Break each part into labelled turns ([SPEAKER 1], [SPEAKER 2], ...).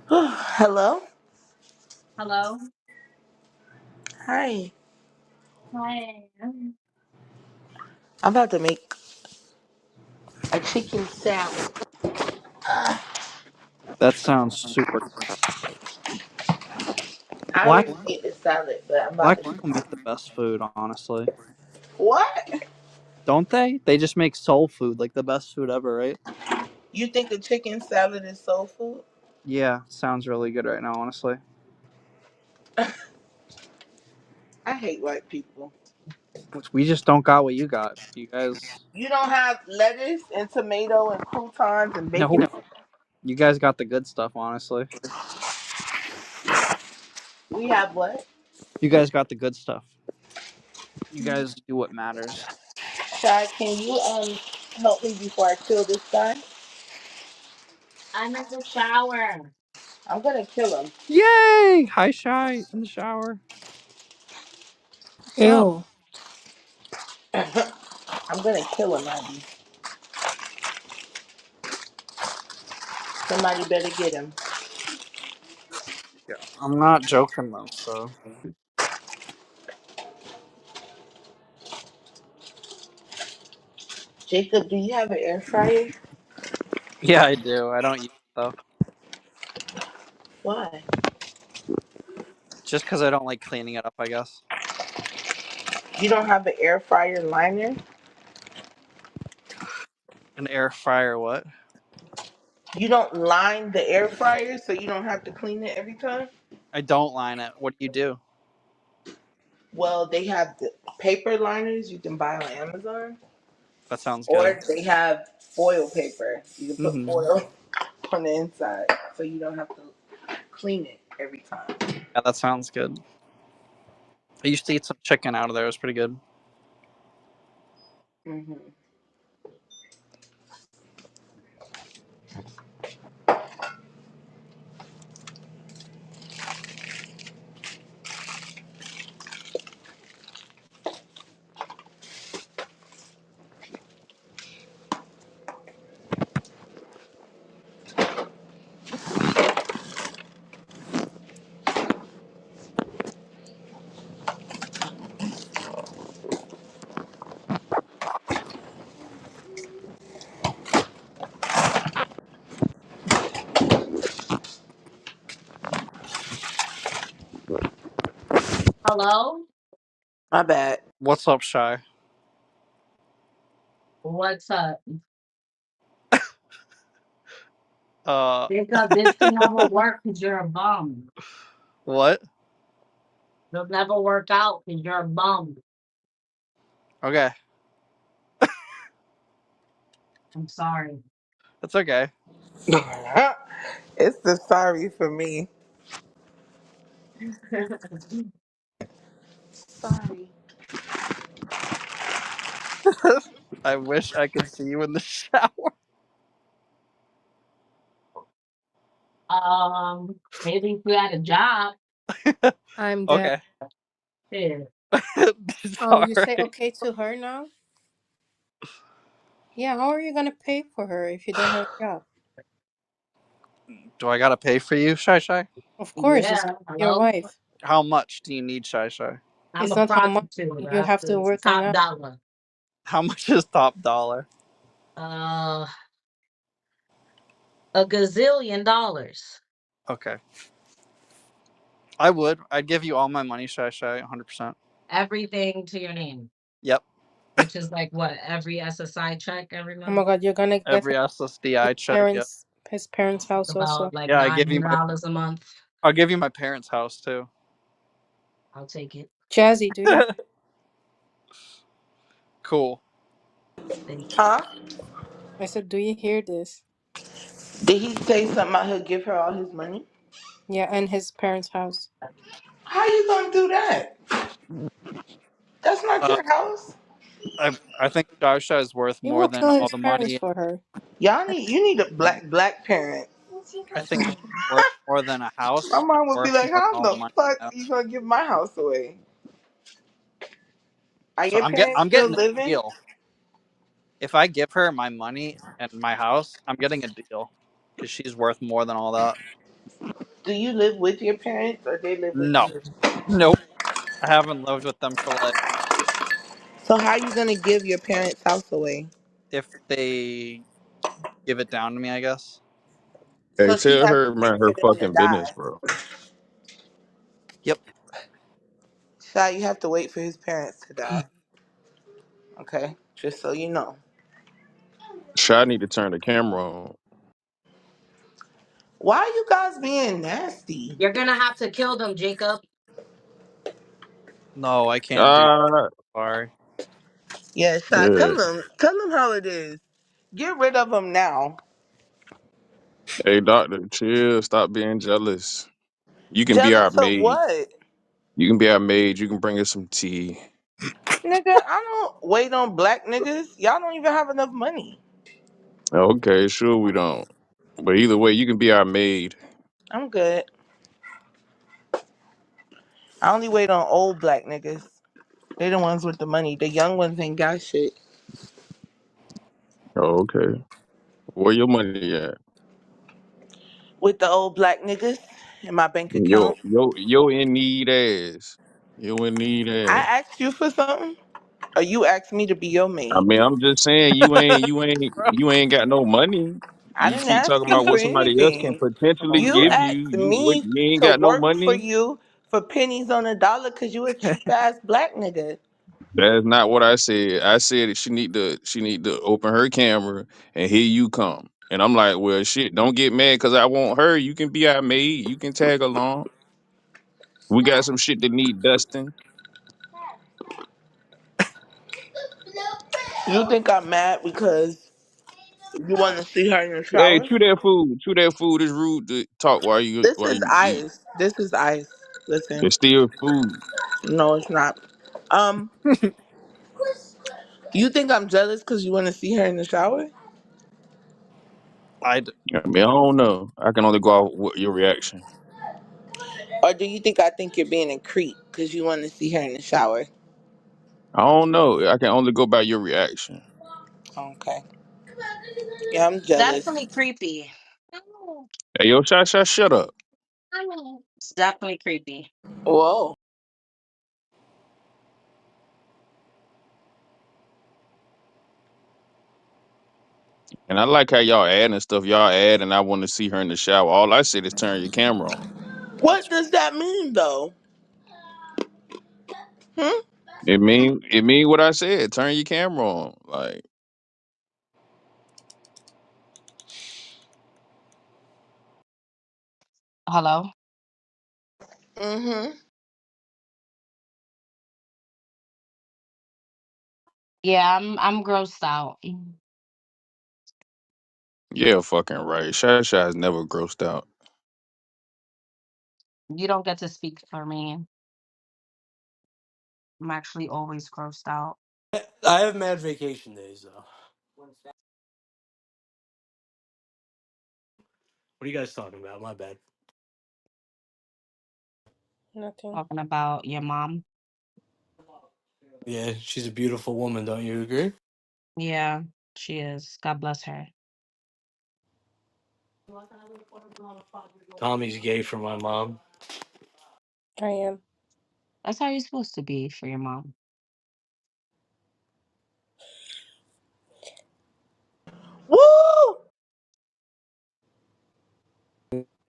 [SPEAKER 1] Hello?
[SPEAKER 2] Hello.
[SPEAKER 1] Hi.
[SPEAKER 2] Hi.
[SPEAKER 1] I'm about to make a chicken salad.
[SPEAKER 3] That sounds super.
[SPEAKER 1] I
[SPEAKER 3] Black
[SPEAKER 1] already ate the salad, but I'm about
[SPEAKER 3] black
[SPEAKER 1] to.
[SPEAKER 3] people make the best food, honestly.
[SPEAKER 1] What?
[SPEAKER 3] Don't they? They just make soul food, like the best food ever, right?
[SPEAKER 1] You think a chicken salad is soul food?
[SPEAKER 3] Yeah, sounds really good right now, honestly.
[SPEAKER 1] I hate white people.
[SPEAKER 3] We just don't got what you got. You guys,
[SPEAKER 1] You don't have lettuce and tomato and croutons and bacon.
[SPEAKER 3] nope. You guys got the good stuff, honestly.
[SPEAKER 1] We have what?
[SPEAKER 3] You guys got the good stuff. You guys do what matters.
[SPEAKER 1] Shy, can you help me before I kill this guy?
[SPEAKER 2] I'm in the shower.
[SPEAKER 1] I'm gonna kill him.
[SPEAKER 3] Yay! Hi, Shy, in the shower. What's up?
[SPEAKER 4] Ew.
[SPEAKER 1] I'm gonna kill him, Abby. Somebody better get him.
[SPEAKER 3] Yeah, I'm not joking though. So
[SPEAKER 1] Jacob, do you have an air fryer?
[SPEAKER 3] yeah, I do. I don't use it though,
[SPEAKER 1] Why?
[SPEAKER 3] just because I don't like cleaning it up. I guess
[SPEAKER 1] You don't have an air fryer liner?
[SPEAKER 3] an air fryer. What?
[SPEAKER 1] You don't line the air fryer so you don't have to clean it every time?
[SPEAKER 3] I don't line it. What do you do?
[SPEAKER 1] Well, they have the paper liners you can buy on Amazon,
[SPEAKER 3] That sounds good.
[SPEAKER 1] or they have foil paper. You can put
[SPEAKER 3] Mm-hmm.
[SPEAKER 1] foil on the inside so you don't have to clean it every time.
[SPEAKER 3] Yeah, that sounds good. I used to eat some chicken out of there. It was pretty good.
[SPEAKER 1] Hmm.
[SPEAKER 2] Hello.
[SPEAKER 1] My bad.
[SPEAKER 3] What's up, Shy?
[SPEAKER 2] What's up?
[SPEAKER 3] Uh,
[SPEAKER 2] Jacob, this can never work because you're a bum.
[SPEAKER 3] what?
[SPEAKER 2] It'll never work out because you're a bum.
[SPEAKER 3] Okay,
[SPEAKER 2] I'm sorry.
[SPEAKER 3] that's okay.
[SPEAKER 1] It's the sorry for me. Sorry.
[SPEAKER 3] I wish I could see you in the shower.
[SPEAKER 2] Maybe if you had a job.
[SPEAKER 4] I'm dead.
[SPEAKER 3] Okay,
[SPEAKER 2] Yeah.
[SPEAKER 4] Oh, you say
[SPEAKER 3] sorry.
[SPEAKER 4] okay to her now? Yeah, how are you gonna pay for her if you don't have a job?
[SPEAKER 3] Do I gotta pay for you, Shy Shy?
[SPEAKER 4] Of course, it's
[SPEAKER 2] Yeah.
[SPEAKER 4] your
[SPEAKER 2] Hello.
[SPEAKER 4] wife.
[SPEAKER 3] How much do you need, Shy Shy?
[SPEAKER 2] I'm
[SPEAKER 4] It's
[SPEAKER 2] a
[SPEAKER 4] not how much
[SPEAKER 2] prostitute.
[SPEAKER 4] you have to
[SPEAKER 2] It's
[SPEAKER 4] work on
[SPEAKER 2] top
[SPEAKER 4] that.
[SPEAKER 2] dollar.
[SPEAKER 3] How much is top dollar?
[SPEAKER 2] Uh, a gazillion dollars.
[SPEAKER 3] Okay, I would. I'd give you all my money, Shy Shy, 100%.
[SPEAKER 2] Everything to your name,
[SPEAKER 3] Yep,
[SPEAKER 2] which is like what every SSI check every
[SPEAKER 4] Oh my
[SPEAKER 2] month.
[SPEAKER 4] god, you're gonna get
[SPEAKER 3] every
[SPEAKER 4] his
[SPEAKER 3] SSDI check. Yep.
[SPEAKER 4] parents' house also.
[SPEAKER 2] About like
[SPEAKER 3] Yeah, I
[SPEAKER 2] nine
[SPEAKER 3] give you
[SPEAKER 2] hundred
[SPEAKER 3] my.
[SPEAKER 2] dollars a month.
[SPEAKER 3] I'll give you my parents' house too.
[SPEAKER 2] I'll take it.
[SPEAKER 4] Jazzy, do you?
[SPEAKER 3] Cool.
[SPEAKER 2] Thank you.
[SPEAKER 1] Huh?
[SPEAKER 4] I said, do you hear this?
[SPEAKER 1] Did he say something about he'll give her all his money?
[SPEAKER 4] Yeah, and his parents' house.
[SPEAKER 1] How you gonna do that? That's not
[SPEAKER 3] Uh,
[SPEAKER 1] your house.
[SPEAKER 3] I think Shasha is worth
[SPEAKER 4] He
[SPEAKER 3] more
[SPEAKER 4] will
[SPEAKER 3] than
[SPEAKER 4] kill
[SPEAKER 3] all
[SPEAKER 4] his
[SPEAKER 3] the
[SPEAKER 4] parents
[SPEAKER 3] money.
[SPEAKER 4] for her.
[SPEAKER 1] You need a black parent.
[SPEAKER 3] I think she's worth more than a
[SPEAKER 1] My
[SPEAKER 3] house.
[SPEAKER 1] mom would be
[SPEAKER 3] Worth
[SPEAKER 1] like,
[SPEAKER 3] more than
[SPEAKER 1] "How
[SPEAKER 3] all the
[SPEAKER 1] the
[SPEAKER 3] money
[SPEAKER 1] fuck
[SPEAKER 3] I have.
[SPEAKER 1] you gonna give my house away? Are
[SPEAKER 3] So
[SPEAKER 1] your parents
[SPEAKER 3] I'm
[SPEAKER 1] still
[SPEAKER 3] getting a
[SPEAKER 1] living?"
[SPEAKER 3] deal. If I give her my money and my house, I'm getting a deal because she's worth more than all that.
[SPEAKER 1] Do you live with your parents or they live with
[SPEAKER 3] No,
[SPEAKER 1] you?
[SPEAKER 3] nope. I haven't lived with them for like
[SPEAKER 1] So how are you gonna give your parents' house away?
[SPEAKER 3] if they give it down to me, I guess.
[SPEAKER 5] Hey,
[SPEAKER 1] So she
[SPEAKER 5] tell
[SPEAKER 1] has to
[SPEAKER 5] her
[SPEAKER 1] wait
[SPEAKER 5] man
[SPEAKER 1] for
[SPEAKER 5] her
[SPEAKER 1] them to
[SPEAKER 5] fucking business,
[SPEAKER 1] die.
[SPEAKER 5] bro.
[SPEAKER 3] Yep.
[SPEAKER 1] Shy, you have to wait for his parents to die. Okay, just so you know.
[SPEAKER 5] Shy need to turn the camera on.
[SPEAKER 1] Why are you guys being nasty?
[SPEAKER 2] You're gonna have to kill them, Jacob.
[SPEAKER 3] No, I can't do.
[SPEAKER 5] Ah,
[SPEAKER 3] Sorry.
[SPEAKER 1] Yeah, Shy,
[SPEAKER 5] yeah.
[SPEAKER 1] tell them how it is. Get rid of them now.
[SPEAKER 5] Hey, doctor, chill. Stop being jealous. You can be our
[SPEAKER 1] Jealous of
[SPEAKER 5] maid.
[SPEAKER 1] what?
[SPEAKER 5] You can be our maid. You can bring us some tea.
[SPEAKER 1] Nigga, I don't wait on black niggas. Y'all don't even have enough money.
[SPEAKER 5] Okay, sure we don't. But either way, you can be our maid.
[SPEAKER 1] I'm good. I only wait on old black niggas. They the ones with the money. The young ones ain't got shit.
[SPEAKER 5] Okay. Where your money at?
[SPEAKER 1] With the old black niggas in my bank
[SPEAKER 5] Yo,
[SPEAKER 1] account.
[SPEAKER 5] yo, yo in need ass. Yo in need
[SPEAKER 1] I
[SPEAKER 5] ass.
[SPEAKER 1] asked you for something, or you asked me to be your
[SPEAKER 5] I
[SPEAKER 1] maid.
[SPEAKER 5] mean, I'm just saying you ain't got no money.
[SPEAKER 1] I
[SPEAKER 5] You
[SPEAKER 1] didn't
[SPEAKER 5] keep
[SPEAKER 1] ask
[SPEAKER 5] talking
[SPEAKER 1] you
[SPEAKER 5] about
[SPEAKER 1] for
[SPEAKER 5] what somebody else can
[SPEAKER 1] anything.
[SPEAKER 5] potentially
[SPEAKER 1] You
[SPEAKER 5] give you.
[SPEAKER 1] asked
[SPEAKER 5] You
[SPEAKER 1] me
[SPEAKER 5] you ain't
[SPEAKER 1] to
[SPEAKER 5] got no
[SPEAKER 1] work for
[SPEAKER 5] money.
[SPEAKER 1] you for pennies on a dollar because you a cheap ass black nigga.
[SPEAKER 5] That's not what I said. I said that she need to open her camera and here you come. And I'm like, well, shit, don't get mad because I want her. You can be our maid. You can tag along. We got some shit that need dusting.
[SPEAKER 1] You think I'm mad because you want to see her in the
[SPEAKER 5] Hey,
[SPEAKER 1] shower?
[SPEAKER 5] chew that food. Chew that food. It's rude to talk
[SPEAKER 1] This
[SPEAKER 5] while
[SPEAKER 1] is
[SPEAKER 5] you eat.
[SPEAKER 1] ice. This is ice. Listen,
[SPEAKER 5] It's still food.
[SPEAKER 1] no, it's not. Um, you think I'm jealous because you want to see her in the shower,
[SPEAKER 3] I
[SPEAKER 5] I mean, I don't know. I can only go off what your reaction.
[SPEAKER 1] or do you think you're being a creep because you want to see her in the shower?
[SPEAKER 5] I don't know. I can only go by your reaction.
[SPEAKER 1] Okay. Yeah, I'm jealous.
[SPEAKER 2] Definitely creepy. No,
[SPEAKER 5] Hey, yo, shut up.
[SPEAKER 2] no. It's definitely creepy.
[SPEAKER 1] Whoa.
[SPEAKER 5] And I like how y'all add and stuff. Y'all add, and I want to see her in the shower. All I said is turn your camera on.
[SPEAKER 1] What does that mean though? Hmm?
[SPEAKER 5] It mean what I said. Turn your camera on. Like,
[SPEAKER 2] Hello?
[SPEAKER 1] Mm-hmm.
[SPEAKER 2] Yeah, I'm grossed out.
[SPEAKER 5] yeah, fucking right. Shy is never grossed out.
[SPEAKER 2] You don't get to speak for me. I'm actually always grossed out.
[SPEAKER 6] I have mad vacation days though. What are you guys talking about? My bad.
[SPEAKER 4] Nothing.
[SPEAKER 2] Talking about your mom.
[SPEAKER 6] Yeah, she's a beautiful woman. Don't you agree?
[SPEAKER 2] Yeah, she is. God bless her.
[SPEAKER 6] Tommy's gay for my mom.
[SPEAKER 4] I am.
[SPEAKER 2] That's how you're supposed to be for your mom.
[SPEAKER 1] Woo!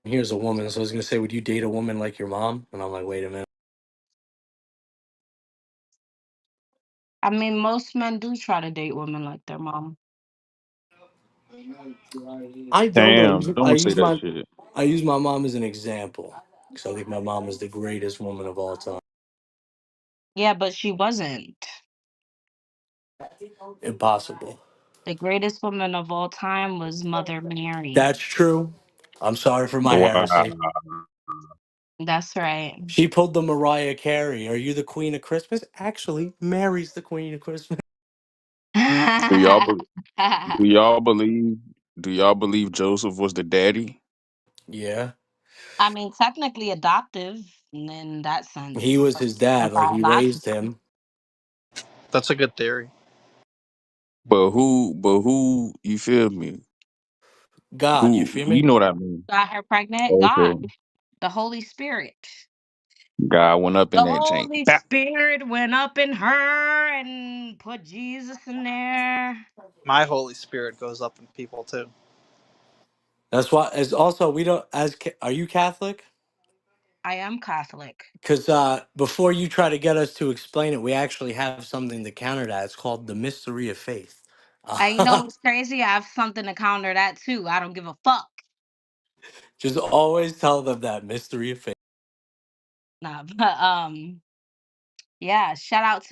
[SPEAKER 6] Here's a woman, so I was gonna say, would you date a woman like your mom? And I'm like, wait a minute.
[SPEAKER 2] I mean, most men do try to date women like their mom.
[SPEAKER 6] I don't know.
[SPEAKER 5] Damn,
[SPEAKER 6] I
[SPEAKER 5] don't say
[SPEAKER 6] use
[SPEAKER 5] that
[SPEAKER 6] my
[SPEAKER 5] shit.
[SPEAKER 6] I use my mom as an example because I think my mom is the greatest woman of all time.
[SPEAKER 2] Yeah, but she wasn't.
[SPEAKER 6] Impossible.
[SPEAKER 2] The greatest woman of all time was Mother Mary.
[SPEAKER 6] That's true. I'm sorry for my
[SPEAKER 5] Wow.
[SPEAKER 6] heresy.
[SPEAKER 2] That's right.
[SPEAKER 6] She pulled the Mariah Carey. Are you the queen of Christmas? Actually, Mary's the queen of Christmas.
[SPEAKER 5] Do y'all
[SPEAKER 2] I
[SPEAKER 5] be- do y'all believe do y'all believe Joseph was the daddy?
[SPEAKER 6] Yeah,
[SPEAKER 2] mean, technically adoptive in that
[SPEAKER 6] he
[SPEAKER 2] sense,
[SPEAKER 6] was his dad. Like he raised
[SPEAKER 2] biological.
[SPEAKER 6] him.
[SPEAKER 3] that's a good theory.
[SPEAKER 5] But who you feel me?
[SPEAKER 6] God, you
[SPEAKER 5] Who
[SPEAKER 6] feel
[SPEAKER 5] you
[SPEAKER 6] me?
[SPEAKER 5] know what I mean?
[SPEAKER 2] Got her pregnant.
[SPEAKER 5] Okay.
[SPEAKER 2] God. The Holy Spirit.
[SPEAKER 5] God went up in
[SPEAKER 2] The
[SPEAKER 5] that jank.
[SPEAKER 2] Holy
[SPEAKER 5] Bap.
[SPEAKER 2] Spirit went up in her and put Jesus in there.
[SPEAKER 3] My Holy Spirit goes up in people too.
[SPEAKER 6] That's why. As also, we don't. Are you Catholic?
[SPEAKER 2] I am Catholic.
[SPEAKER 6] Because before you try to get us to explain it, we actually have something to counter that. It's called the mystery of faith.
[SPEAKER 2] And you know what's crazy? I have something to counter that too. I don't give a fuck.
[SPEAKER 6] Just always tell them that mystery of faith.
[SPEAKER 2] Nah, but yeah, shout out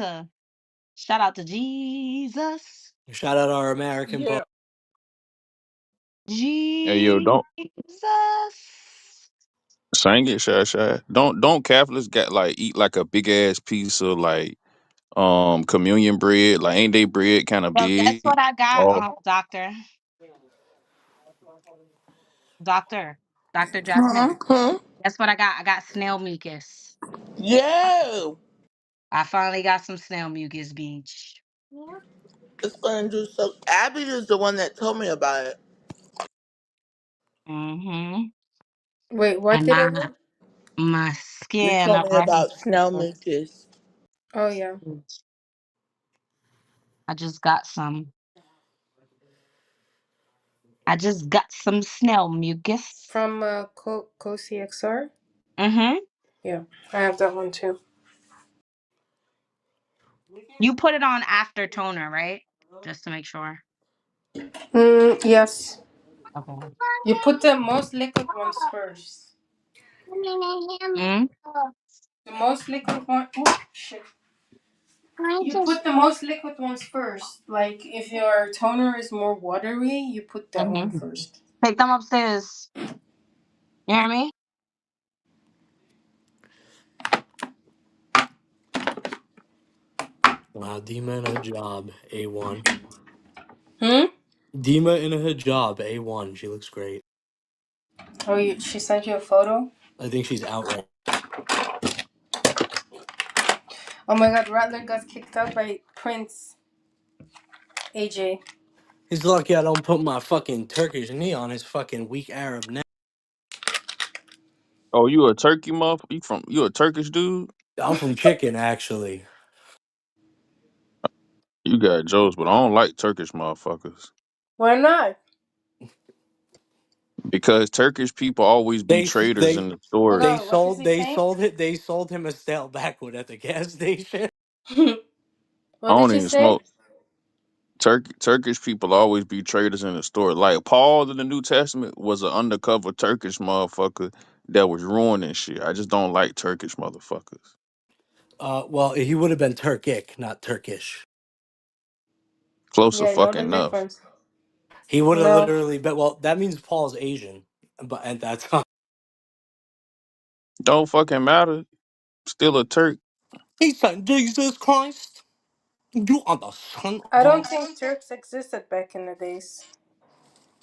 [SPEAKER 2] to Jesus.
[SPEAKER 6] Shout out our American
[SPEAKER 1] Yeah.
[SPEAKER 6] poet.
[SPEAKER 5] Hey yo,
[SPEAKER 2] Jesus.
[SPEAKER 5] don't sing it, shy shy. Don't Catholics got like eat like a big ass piece of like communion bread? Like ain't they bread kind of
[SPEAKER 2] Well, guess
[SPEAKER 5] big?
[SPEAKER 2] what I got,
[SPEAKER 5] Oh,
[SPEAKER 2] doctor? Doctor. Dr. Jasmine.
[SPEAKER 1] Hmm.
[SPEAKER 2] Guess what I got? I got snail mucus.
[SPEAKER 1] Yeah.
[SPEAKER 2] I finally got some snail mucus, beach.
[SPEAKER 1] It's gonna do so. Abby is the one that told me about it.
[SPEAKER 2] Mm-hmm.
[SPEAKER 4] Wait, what
[SPEAKER 2] And
[SPEAKER 4] did I
[SPEAKER 2] now
[SPEAKER 4] do?
[SPEAKER 2] my
[SPEAKER 1] You
[SPEAKER 2] skin,
[SPEAKER 1] told
[SPEAKER 2] I'm
[SPEAKER 1] me
[SPEAKER 2] ready
[SPEAKER 1] about snail
[SPEAKER 2] for
[SPEAKER 1] mucus.
[SPEAKER 4] Oh yeah,
[SPEAKER 2] it. I just got some. I just got some snail mucus.
[SPEAKER 4] from Cozy XR.
[SPEAKER 2] Mm-hmm.
[SPEAKER 4] Yeah, I have that one too.
[SPEAKER 2] You put it on after toner, right? Just to make sure.
[SPEAKER 4] Yes.
[SPEAKER 2] Okay.
[SPEAKER 4] You put the most liquid ones first.
[SPEAKER 2] Mm?
[SPEAKER 4] The most liquid one. Oh shit. You put the most liquid ones first. Like if your toner is more watery, you put that one
[SPEAKER 2] Mm-hmm.
[SPEAKER 4] first.
[SPEAKER 2] Take them upstairs. You hear me?
[SPEAKER 6] Wow, Dima in a job, A1.
[SPEAKER 4] Hmm.
[SPEAKER 6] Dima in her job, A1. She looks great.
[SPEAKER 4] Oh, she sent you a photo.
[SPEAKER 6] I think she's out right.
[SPEAKER 4] Oh my God, Rattler got kicked out by Prince AJ.
[SPEAKER 6] He's lucky I don't put my fucking Turkish knee on his fucking weak Arab neck.
[SPEAKER 5] oh, you a turkey muff? You a Turkish dude?
[SPEAKER 6] I'm from Chicken, actually.
[SPEAKER 5] You got jokes, but I don't like Turkish motherfuckers
[SPEAKER 4] Why not?
[SPEAKER 5] because Turkish people always be
[SPEAKER 6] They
[SPEAKER 5] traders
[SPEAKER 6] they
[SPEAKER 5] in the
[SPEAKER 4] Hold
[SPEAKER 5] store.
[SPEAKER 6] they
[SPEAKER 4] on. What is
[SPEAKER 6] sold
[SPEAKER 4] he
[SPEAKER 6] they
[SPEAKER 4] saying?
[SPEAKER 6] sold it they sold him a stale backwood at the gas station.
[SPEAKER 5] I
[SPEAKER 4] What did
[SPEAKER 5] don't
[SPEAKER 4] you
[SPEAKER 5] even
[SPEAKER 4] say?
[SPEAKER 5] smoke. Turkish people always be traders in the store. Like Paul in the New Testament was an undercover Turkish motherfucker that was ruining shit. I just don't like Turkish motherfuckers.
[SPEAKER 6] Well, he would have been Turkic, not Turkish.
[SPEAKER 5] Closer
[SPEAKER 4] Yeah, know the
[SPEAKER 5] fucking enough.
[SPEAKER 4] difference.
[SPEAKER 6] He would have
[SPEAKER 4] No,
[SPEAKER 6] literally been. Well, that means Paul's Asian, but at that time
[SPEAKER 5] Don't fucking matter. Still a Turk.
[SPEAKER 6] he said, "Jesus Christ, you are the son of
[SPEAKER 4] I
[SPEAKER 6] God."
[SPEAKER 4] don't think Turks existed back in the days.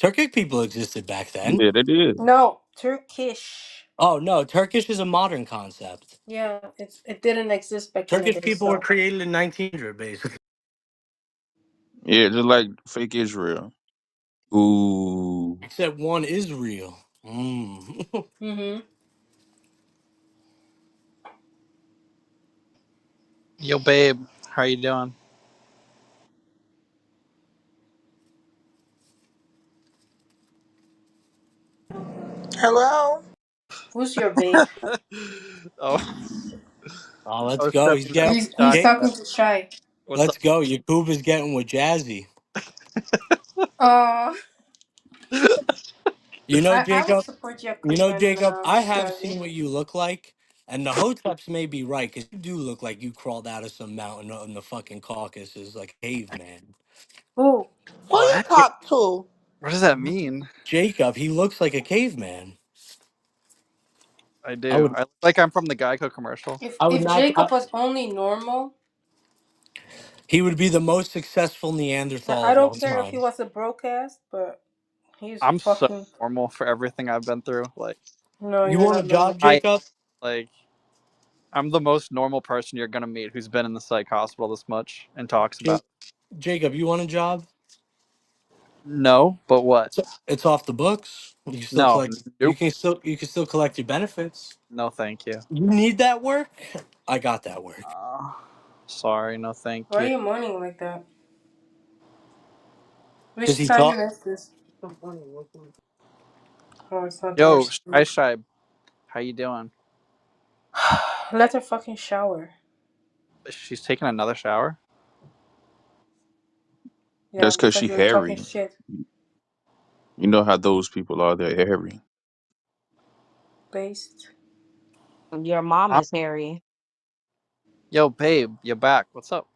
[SPEAKER 6] Turkic people existed back then.
[SPEAKER 5] Yeah, that is.
[SPEAKER 4] No, Turkish.
[SPEAKER 6] Oh no, Turkish is a modern concept.
[SPEAKER 4] Yeah, it didn't exist back in the
[SPEAKER 6] Turkish
[SPEAKER 4] days.
[SPEAKER 6] people were
[SPEAKER 4] So
[SPEAKER 6] created in 1900, basically.
[SPEAKER 5] Yeah, just like fake Israel. Ooh.
[SPEAKER 6] Except one is real. Mm.
[SPEAKER 4] hmm.
[SPEAKER 3] Yo, babe, how you doing?
[SPEAKER 1] Hello.
[SPEAKER 4] Who's your babe?
[SPEAKER 3] Oh,
[SPEAKER 6] Oh,
[SPEAKER 3] I
[SPEAKER 6] let's
[SPEAKER 3] was
[SPEAKER 6] go. He's
[SPEAKER 3] stepping
[SPEAKER 6] getting.
[SPEAKER 3] next to
[SPEAKER 4] He's
[SPEAKER 3] Shy.
[SPEAKER 4] talking to Shy.
[SPEAKER 3] What's up?
[SPEAKER 6] Let's go. Yakub is getting with Jazzy.
[SPEAKER 4] Uh,
[SPEAKER 6] You know,
[SPEAKER 4] I would
[SPEAKER 6] Jacob.
[SPEAKER 4] support
[SPEAKER 6] You
[SPEAKER 4] Jakub
[SPEAKER 6] know,
[SPEAKER 4] and
[SPEAKER 6] Jacob. I have
[SPEAKER 4] Jazzy.
[SPEAKER 6] seen what you look like, and the Hoteps may be right because you do look like you crawled out of some mountain in the fucking Caucasus like a caveman.
[SPEAKER 4] Who?
[SPEAKER 1] Who you
[SPEAKER 3] What?
[SPEAKER 1] talk to?
[SPEAKER 3] What does that mean?
[SPEAKER 6] Jacob, he looks like a caveman.
[SPEAKER 3] I
[SPEAKER 6] I
[SPEAKER 3] do.
[SPEAKER 6] would.
[SPEAKER 3] I look like I'm from the Geico commercial.
[SPEAKER 6] I would
[SPEAKER 4] If
[SPEAKER 6] not.
[SPEAKER 4] Jacob was only normal,
[SPEAKER 6] He would be the most successful Neanderthal
[SPEAKER 4] I
[SPEAKER 6] of
[SPEAKER 4] don't
[SPEAKER 6] all
[SPEAKER 4] care if he
[SPEAKER 6] time.
[SPEAKER 4] was a broadcast, but he's
[SPEAKER 3] I'm so
[SPEAKER 4] fucking.
[SPEAKER 3] normal for everything I've been through. Like
[SPEAKER 4] No,
[SPEAKER 6] You
[SPEAKER 4] you're
[SPEAKER 6] want a
[SPEAKER 4] not normal.
[SPEAKER 6] job,
[SPEAKER 3] I
[SPEAKER 6] Jacob?
[SPEAKER 3] like I'm the most normal person you're gonna meet who's been in the psych hospital this much and talks about
[SPEAKER 6] Ja- Jacob, you want a job?
[SPEAKER 3] No, but what?
[SPEAKER 6] It's off the books. You can still
[SPEAKER 3] No,
[SPEAKER 6] collect.
[SPEAKER 3] nope.
[SPEAKER 6] You can still collect your benefits.
[SPEAKER 3] No, thank you.
[SPEAKER 6] You need that work. I got that work.
[SPEAKER 3] Uh, sorry, no, thank
[SPEAKER 4] Why are
[SPEAKER 3] you.
[SPEAKER 4] you moaning like that?
[SPEAKER 6] Because
[SPEAKER 4] Which
[SPEAKER 6] he
[SPEAKER 4] time
[SPEAKER 6] thought.
[SPEAKER 4] is this? Oh, it's not
[SPEAKER 3] Yo,
[SPEAKER 4] yours.
[SPEAKER 3] Shy Shy, how you doing?
[SPEAKER 4] Let her fucking shower.
[SPEAKER 3] She's taking another shower.
[SPEAKER 4] Yeah,
[SPEAKER 5] That's because
[SPEAKER 4] because
[SPEAKER 5] she
[SPEAKER 4] you were talking
[SPEAKER 5] hairy.
[SPEAKER 4] shit.
[SPEAKER 5] You know how those people are. They're hairy.
[SPEAKER 4] Based.
[SPEAKER 2] Your mom
[SPEAKER 3] I'm,
[SPEAKER 2] is hairy.
[SPEAKER 3] yo, babe, you're back. What's up?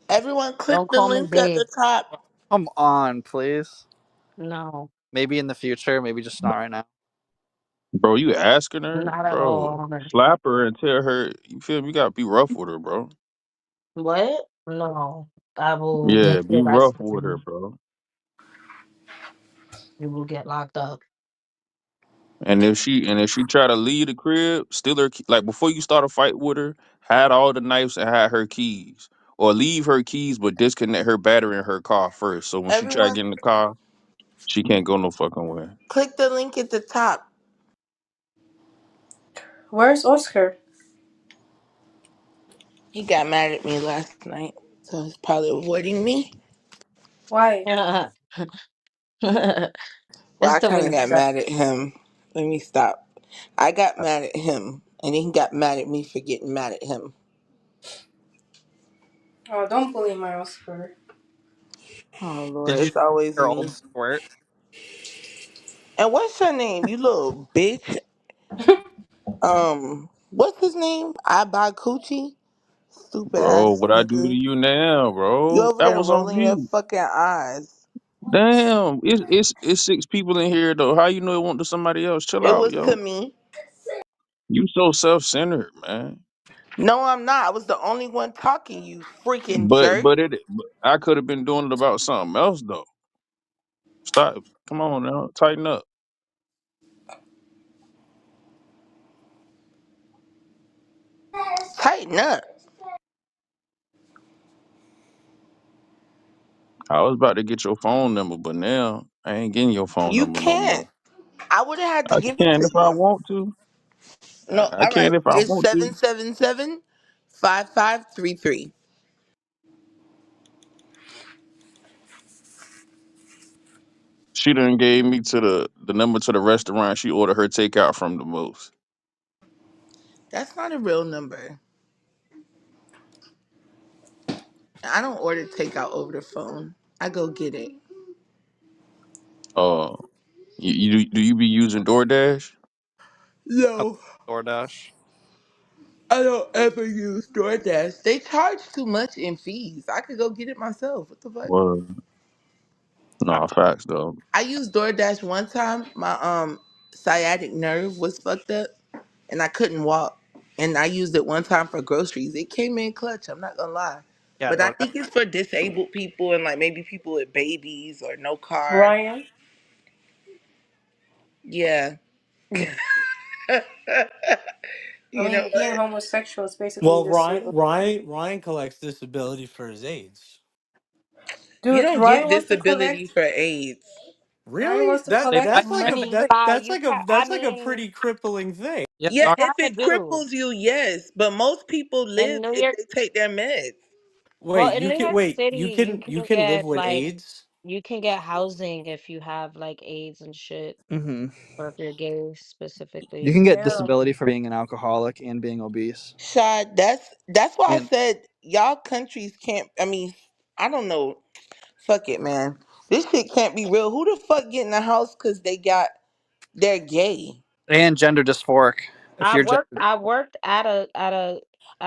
[SPEAKER 1] Everyone click
[SPEAKER 2] Don't
[SPEAKER 1] the
[SPEAKER 2] call me
[SPEAKER 1] link at
[SPEAKER 2] babe.
[SPEAKER 1] the top.
[SPEAKER 3] Come on, please.
[SPEAKER 2] No,
[SPEAKER 3] Maybe in the future, maybe just not right now.
[SPEAKER 5] Bro, you asking her?
[SPEAKER 2] not at
[SPEAKER 5] Bro,
[SPEAKER 2] all.
[SPEAKER 5] slap her and tell her, you feel me? You gotta be rough with her, bro.
[SPEAKER 2] What? No, I will
[SPEAKER 5] Yeah,
[SPEAKER 2] make
[SPEAKER 5] be
[SPEAKER 2] sure I
[SPEAKER 5] rough
[SPEAKER 2] say to
[SPEAKER 5] with her,
[SPEAKER 2] you.
[SPEAKER 5] bro.
[SPEAKER 2] You will get locked up.
[SPEAKER 5] And if she try to leave the crib, steal her like before you start a fight with her, hide all the knives and hide her keys. Or leave her keys but disconnect her battery in her car first. So when she try to
[SPEAKER 1] Everyone
[SPEAKER 5] get in the car, she can't go no fucking way.
[SPEAKER 1] click the link at the top.
[SPEAKER 4] Where's Oscar?
[SPEAKER 1] He got mad at me last night, so he's probably avoiding me.
[SPEAKER 4] Why?
[SPEAKER 2] It's
[SPEAKER 1] Well, I
[SPEAKER 2] the
[SPEAKER 1] kind
[SPEAKER 2] way
[SPEAKER 1] of
[SPEAKER 2] you
[SPEAKER 1] got
[SPEAKER 2] dress.
[SPEAKER 1] mad at him. Let me stop. I got mad at him, and then he got mad at me for getting mad at him.
[SPEAKER 4] Oh, don't bully my Oscar.
[SPEAKER 1] Oh Lord,
[SPEAKER 3] Did you
[SPEAKER 1] it's always
[SPEAKER 3] your
[SPEAKER 1] me.
[SPEAKER 3] old squirt?
[SPEAKER 1] And what's your name, you little bitch? What's his name? I buy coochie. Stupid
[SPEAKER 5] Bro,
[SPEAKER 1] ass
[SPEAKER 5] what I do to
[SPEAKER 1] nigga.
[SPEAKER 5] you now,
[SPEAKER 1] You
[SPEAKER 5] bro?
[SPEAKER 1] over
[SPEAKER 5] That
[SPEAKER 1] there
[SPEAKER 5] was on
[SPEAKER 1] rolling your
[SPEAKER 5] mute.
[SPEAKER 1] fucking eyes.
[SPEAKER 5] Damn, it's six people in here though. How you know it went to somebody else? Chill
[SPEAKER 1] It
[SPEAKER 5] out,
[SPEAKER 1] was to
[SPEAKER 5] yo.
[SPEAKER 1] me.
[SPEAKER 5] You so self centered, man.
[SPEAKER 1] No, I'm not. I was the only one talking. You freaking
[SPEAKER 5] But
[SPEAKER 1] jerk.
[SPEAKER 5] but it but I could have been doing it about something else though. Stop. Come on now, tighten up.
[SPEAKER 1] Tighten up.
[SPEAKER 5] I was about to get your phone number, but now I ain't getting your phone
[SPEAKER 1] You
[SPEAKER 5] number no more.
[SPEAKER 1] can't. I would have had to
[SPEAKER 5] I
[SPEAKER 1] give it
[SPEAKER 5] can
[SPEAKER 1] to
[SPEAKER 5] if I
[SPEAKER 1] you.
[SPEAKER 5] want to.
[SPEAKER 1] No,
[SPEAKER 5] I
[SPEAKER 1] all right.
[SPEAKER 5] can if I
[SPEAKER 1] It's
[SPEAKER 5] want to.
[SPEAKER 1] 777-5533.
[SPEAKER 5] She done gave me to the number to the restaurant she ordered her takeout from the most.
[SPEAKER 1] That's not a real number. I don't order takeout over the phone. I go get it.
[SPEAKER 5] Uh, do you be using DoorDash?
[SPEAKER 3] Oh,
[SPEAKER 1] No,
[SPEAKER 3] DoorDash.
[SPEAKER 1] I don't ever use DoorDash. They charge too much in fees. I could go get it myself. What the fuck?
[SPEAKER 5] Well, nah, facts though.
[SPEAKER 1] I used DoorDash one time. My sciatic nerve was fucked up and I couldn't walk. And I used it one time for groceries. It came in clutch, I'm not gonna lie.
[SPEAKER 3] Yeah,
[SPEAKER 1] But I
[SPEAKER 3] DoorDash.
[SPEAKER 1] think it's for disabled people and like maybe people with babies or no car.
[SPEAKER 4] Ryan?
[SPEAKER 1] Yeah.
[SPEAKER 4] I
[SPEAKER 1] You know
[SPEAKER 4] mean, being
[SPEAKER 1] what?
[SPEAKER 4] homosexual is basically
[SPEAKER 6] Well,
[SPEAKER 4] disabled.
[SPEAKER 6] Ryan collects disability for his AIDS.
[SPEAKER 1] You
[SPEAKER 4] Dude,
[SPEAKER 1] don't get
[SPEAKER 4] Ryan wants to
[SPEAKER 1] disability
[SPEAKER 4] collect.
[SPEAKER 1] for AIDS.
[SPEAKER 4] Ryan
[SPEAKER 6] Really?
[SPEAKER 4] wants to
[SPEAKER 3] They
[SPEAKER 4] collect
[SPEAKER 3] I,
[SPEAKER 6] That's like a
[SPEAKER 4] money.
[SPEAKER 6] that's like a pretty crippling thing.
[SPEAKER 3] yeah,
[SPEAKER 1] Yeah,
[SPEAKER 3] doc,
[SPEAKER 1] if
[SPEAKER 2] Kinda
[SPEAKER 1] it
[SPEAKER 2] do.
[SPEAKER 1] cripples you, yes. But most people
[SPEAKER 2] In
[SPEAKER 1] live
[SPEAKER 2] New
[SPEAKER 1] if
[SPEAKER 2] York,
[SPEAKER 1] they take their meds.
[SPEAKER 2] well, in New York
[SPEAKER 6] Wait,
[SPEAKER 2] City, you
[SPEAKER 6] you
[SPEAKER 2] can
[SPEAKER 6] can live
[SPEAKER 2] get
[SPEAKER 6] with
[SPEAKER 2] like
[SPEAKER 6] AIDS?
[SPEAKER 2] you can get housing if you have like AIDS and shit,
[SPEAKER 3] hmm
[SPEAKER 2] or if you're gay
[SPEAKER 3] You
[SPEAKER 2] specifically.
[SPEAKER 3] can get
[SPEAKER 4] Yeah.
[SPEAKER 3] disability for being an alcoholic and being obese.
[SPEAKER 1] Shad, that's why I
[SPEAKER 3] And
[SPEAKER 1] said y'all countries can't. I mean, I don't know. Fuck it, man. This shit can't be real. Who the fuck get in the house because they're gay?
[SPEAKER 3] gender dysphoric. If you're gender,
[SPEAKER 2] I worked at